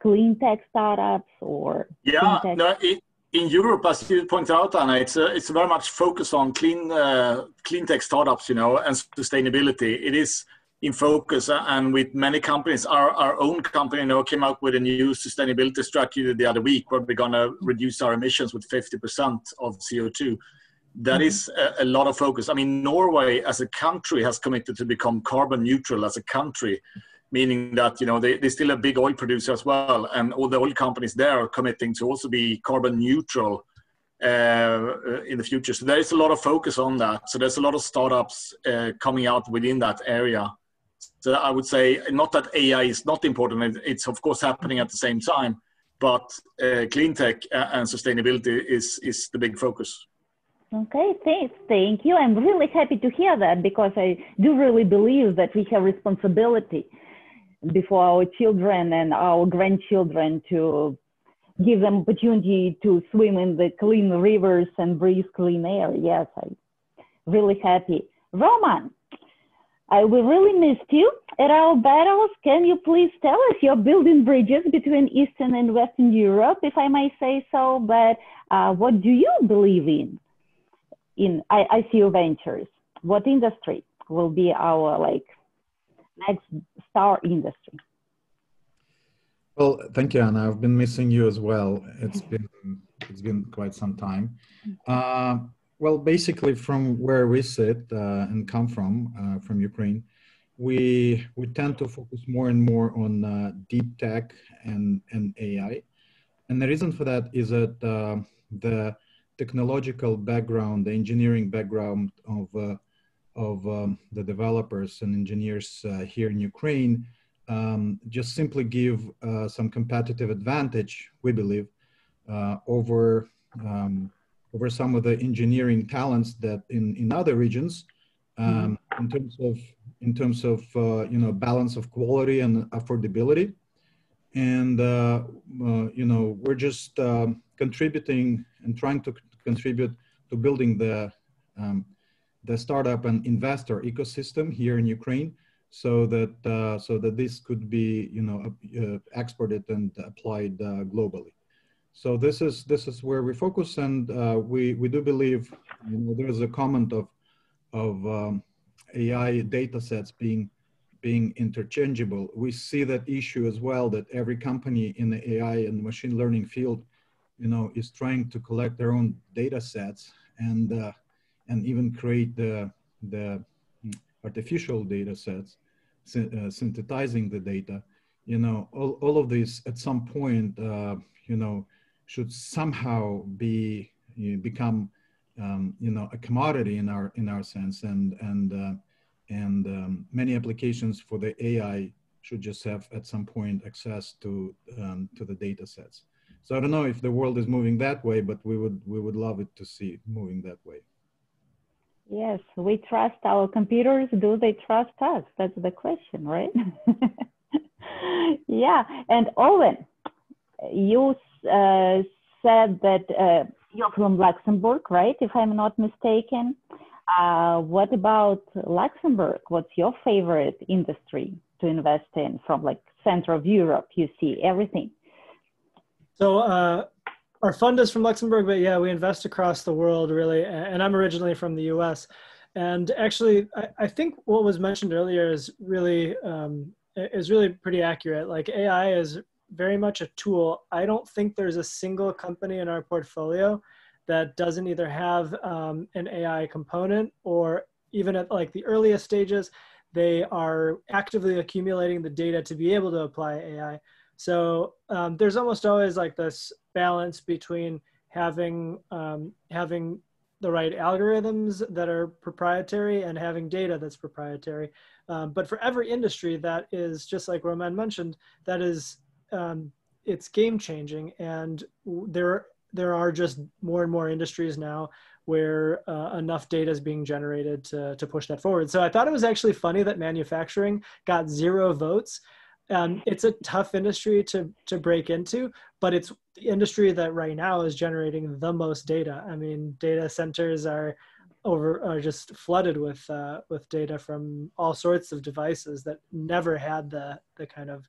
S23: clean tech startups or
S6: yeah,
S23: tech?
S6: no, in Europe, as you point out, Anna, it's very much focused on clean tech startups, you know, and sustainability. It is in focus, and with many companies, our own company, you know, came out with a new sustainability strategy the other week, where we're going to reduce our emissions with 50% of CO2. That is a lot of focus. I mean, Norway as a country has committed to become carbon neutral as a country, meaning that, you know, they're still a big oil producer as well. And all the oil companies there are committing to also be carbon neutral in the future. So there is a lot of focus on that. So there's a lot of startups coming out within that area. So I would say not that AI is not important. It's of course happening at the same time, but clean tech and sustainability is the big focus.
S23: Okay, thank you. I'm really happy to hear that, because I do really believe that we have responsibility before our children and our grandchildren to give them opportunity to swim in the clean rivers and breathe clean air. Yes, I'm really happy. Roman, we really missed you at our battles. Can you please tell us, you're building bridges between Eastern and Western Europe, if I may say so, but what do you believe in ICU Ventures? What industry will be our next star industry?
S8: Well, thank you, Anna. I've been missing you as well. It's been quite some time. Well, basically, from where we sit and come from Ukraine, we tend to focus more and more on deep tech and AI. And the reason for that is that the technological background, the engineering background of the developers and engineers here in Ukraine just simply give some competitive advantage, we believe, over some of the engineering talents that in other regions, in terms of you know, balance of quality and affordability. And you know, we're just contributing and trying to contribute to building the startup and investor ecosystem here in Ukraine, so that this could be, you know, exported and applied globally. So this is where we focus, and we do believe, you know, there is a comment of AI data sets being interchangeable. We see that issue as well, that every company in the AI and machine learning field, you know, is trying to collect their own data sets and even create the artificial data sets, synthesizing the data. You know, all of this at some point, you know, should somehow become you know, a commodity in our sense, and many applications for the AI should just have at some point access to the data sets. So I don't know if the world is moving that way, but we would love it to see it moving that way.
S23: Yes, we trust our computers. Do they trust us? That's the question, right? Yeah, and Owen, you said that you're from Luxembourg, right? If I'm not mistaken. What about Luxembourg? What's your favorite industry to invest in from like center of Europe? You see everything.
S12: So our fund is from Luxembourg, but yeah, we invest across the world really. And I'm originally from the US. And actually, I think what was mentioned earlier is really pretty accurate. Like AI is very much a tool. I don't think there's a single company in our portfolio that doesn't either have an AI component, or even at like the earliest stages, they are actively accumulating the data to be able to apply AI. So there's almost always like this balance between having the right algorithms that are proprietary and having data that's proprietary. But for every industry, that is, just like Roman mentioned, that is it's game changing, and there are just more and more industries now where enough data is being generated to push that forward. So I thought it was actually funny that manufacturing got 0 votes. It's a tough industry to break into, but it's the industry that right now is generating the most data. I mean, data centers are just flooded with data from all sorts of devices that never had the kind of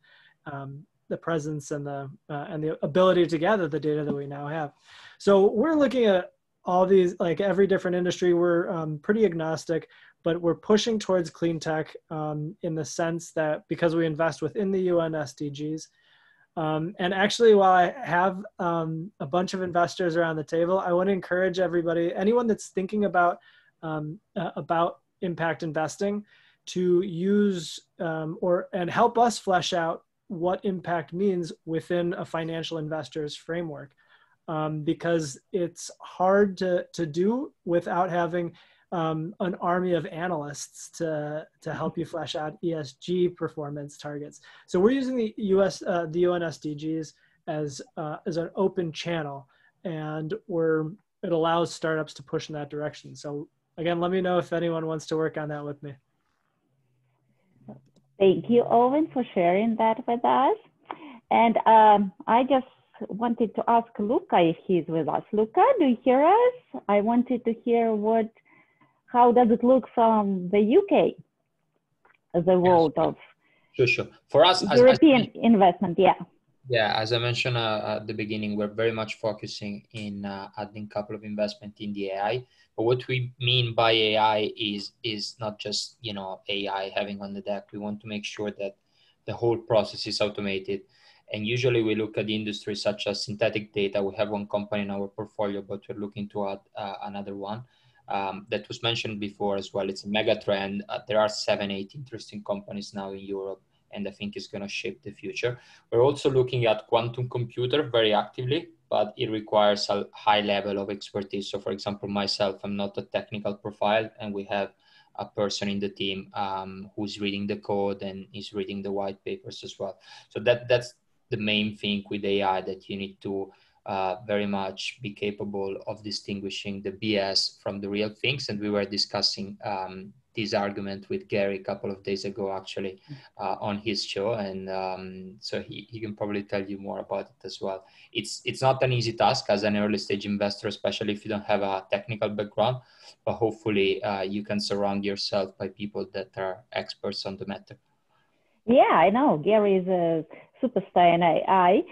S12: the presence and the ability to gather the data that we now have. So we're looking at all these, like every different industry. We're pretty agnostic, but we're pushing towards clean tech in the sense that because we invest within the UN SDGs. And actually, while I have a bunch of investors around the table, I want to encourage everybody, anyone that's thinking about impact investing, to use and help us flesh out what impact means within a financial investor's framework, because it's hard to do without having an army of analysts to help you flesh out ESG performance targets. So we're using the UN SDGs as an open channel, and it allows startups to push in that direction. So again, let me know if anyone wants to work on that with me.
S23: Thank you, Owen, for sharing that with us. And I just wanted to ask Luca if he's with us. Luca, do you hear us? I wanted to hear how does it look from the UK, the world of
S17: Sure. For us,
S23: European investment, yeah.
S17: Yeah, as I mentioned at the beginning, we're very much focusing in adding a couple of investment in the AI. But what we mean by AI is not just AI having on the deck. We want to make sure that the whole process is automated. And usually we look at industries such as synthetic data. We have one company in our portfolio, but we're looking to add another one. That was mentioned before as well. It's a mega trend. There are 7-8 interesting companies now in Europe, and I think it's going to shape the future. We're also looking at quantum computer very actively, but it requires a high level of expertise. So for example, myself, I'm not a technical profile, and we have a person in the team who's reading the code and is reading the white papers as well. So that's the main thing with AI, that you need to very much be capable of distinguishing the BS from the real things. And we were discussing this argument with Gary a couple of days ago, actually, on his show. And so he can probably tell you more about it as well. It's not an easy task as an early stage investor, especially if you don't have a technical background, but hopefully you can surround yourself by people that are experts on the matter.
S23: Yeah, I know. Gary is a superstar in AI.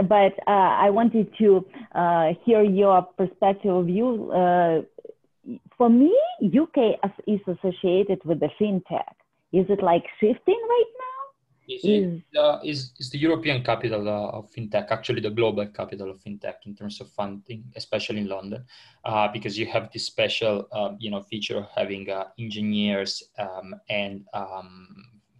S23: But I wanted to hear your perspective of view. For me, UK is associated with the fintech. Is it like shifting right now?
S17: Is the European capital of fintech, actually the global capital of fintech in terms of funding, especially in London, because you have this special feature of having engineers and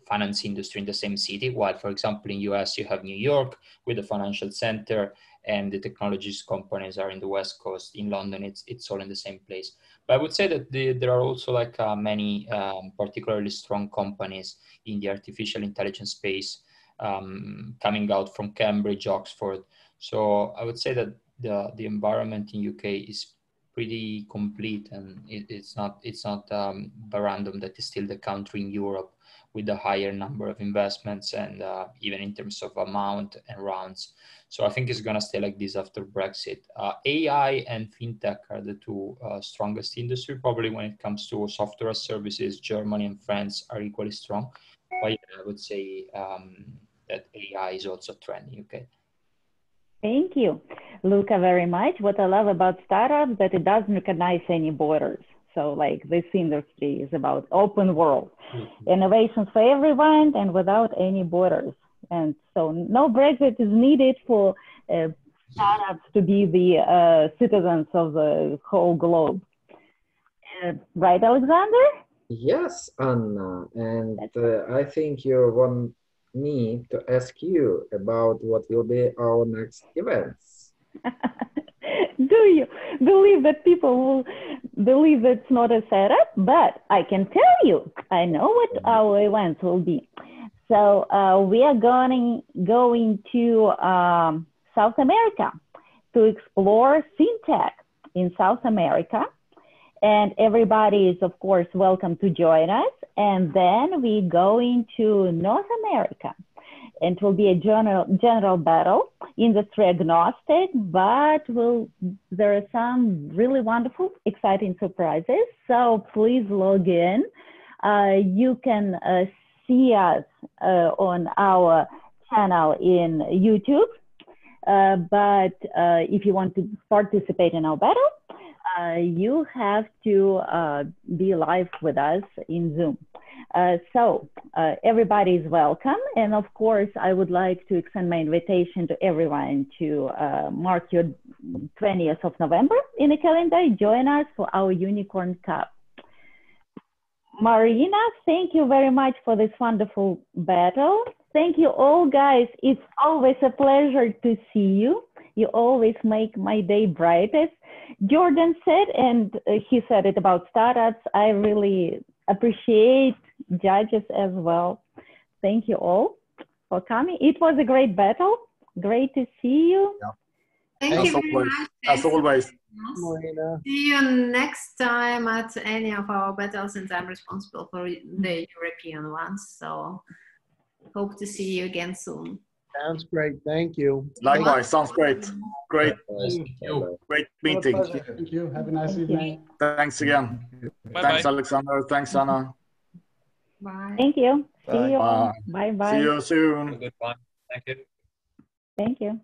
S17: finance industry in the same city, while for example in US you have New York with the financial center, and the technologies companies are in the West Coast. In London it's all in the same place. But I would say that there are also like many particularly strong companies in the artificial intelligence space coming out from Cambridge, Oxford. So I would say that the environment in UK is pretty complete, and it's not random that it's still the country in Europe with a higher number of investments, and even in terms of amount and rounds. So I think it's going to stay like this after Brexit. AI and fintech are the two strongest industry. Probably when it comes to software as services, Germany and France are equally strong. But yeah, I would say that AI is also a trend in UK.
S23: Thank you, Luca, very much. What I love about startups that it doesn't recognize any borders. So like this industry is about open world, innovations for everyone and without any borders. And so no Brexit is needed for startups to be the citizens of the whole globe. Right, Alexander?
S5: Yes, Anna. And I think you want me to ask you about what will be our next events.
S23: Do you believe that people will believe it's not a setup? But I can tell you, I know what our events will be. So we are going to South America to explore fintech in South America. And everybody is, of course, welcome to join us. And then we go into North America. And it will be a general battle, industry agnostic, but there are some really wonderful, exciting surprises. So please log in. You can see us on our channel in YouTube. But if you want to participate in our battle, you have to be live with us in Zoom. So everybody is welcome. And of course, I would like to extend my invitation to everyone to mark your 20th of November in the calendar. Join us for our Unicorn Cup. Marina, thank you very much for this wonderful battle. Thank you all, guys. It's always a pleasure to see you. You always make my day brightest. Jordan said, and he said it about startups, I really appreciate judges as well. Thank you all for coming. It was a great battle. Great to see you.
S1: Yeah. Thank you very much.
S6: As always.
S1: Marina. See you next time at any of our battles, since I'm responsible for the European ones. So hope to see you again soon.
S18: Sounds great. Thank you.
S6: Likewise. Sounds great. Great.
S13: Thank
S6: you. Great meeting.
S13: Thank you. Have a nice evening.
S6: Thanks again.
S19: Bye
S6: Thanks,
S19: bye.
S6: Alexander. Thanks, Anna.
S1: Bye.
S23: Thank you. See you all.
S6: Bye.
S23: Bye-bye.
S6: See you soon.
S19: Goodbye. Thank you.
S23: Thank you.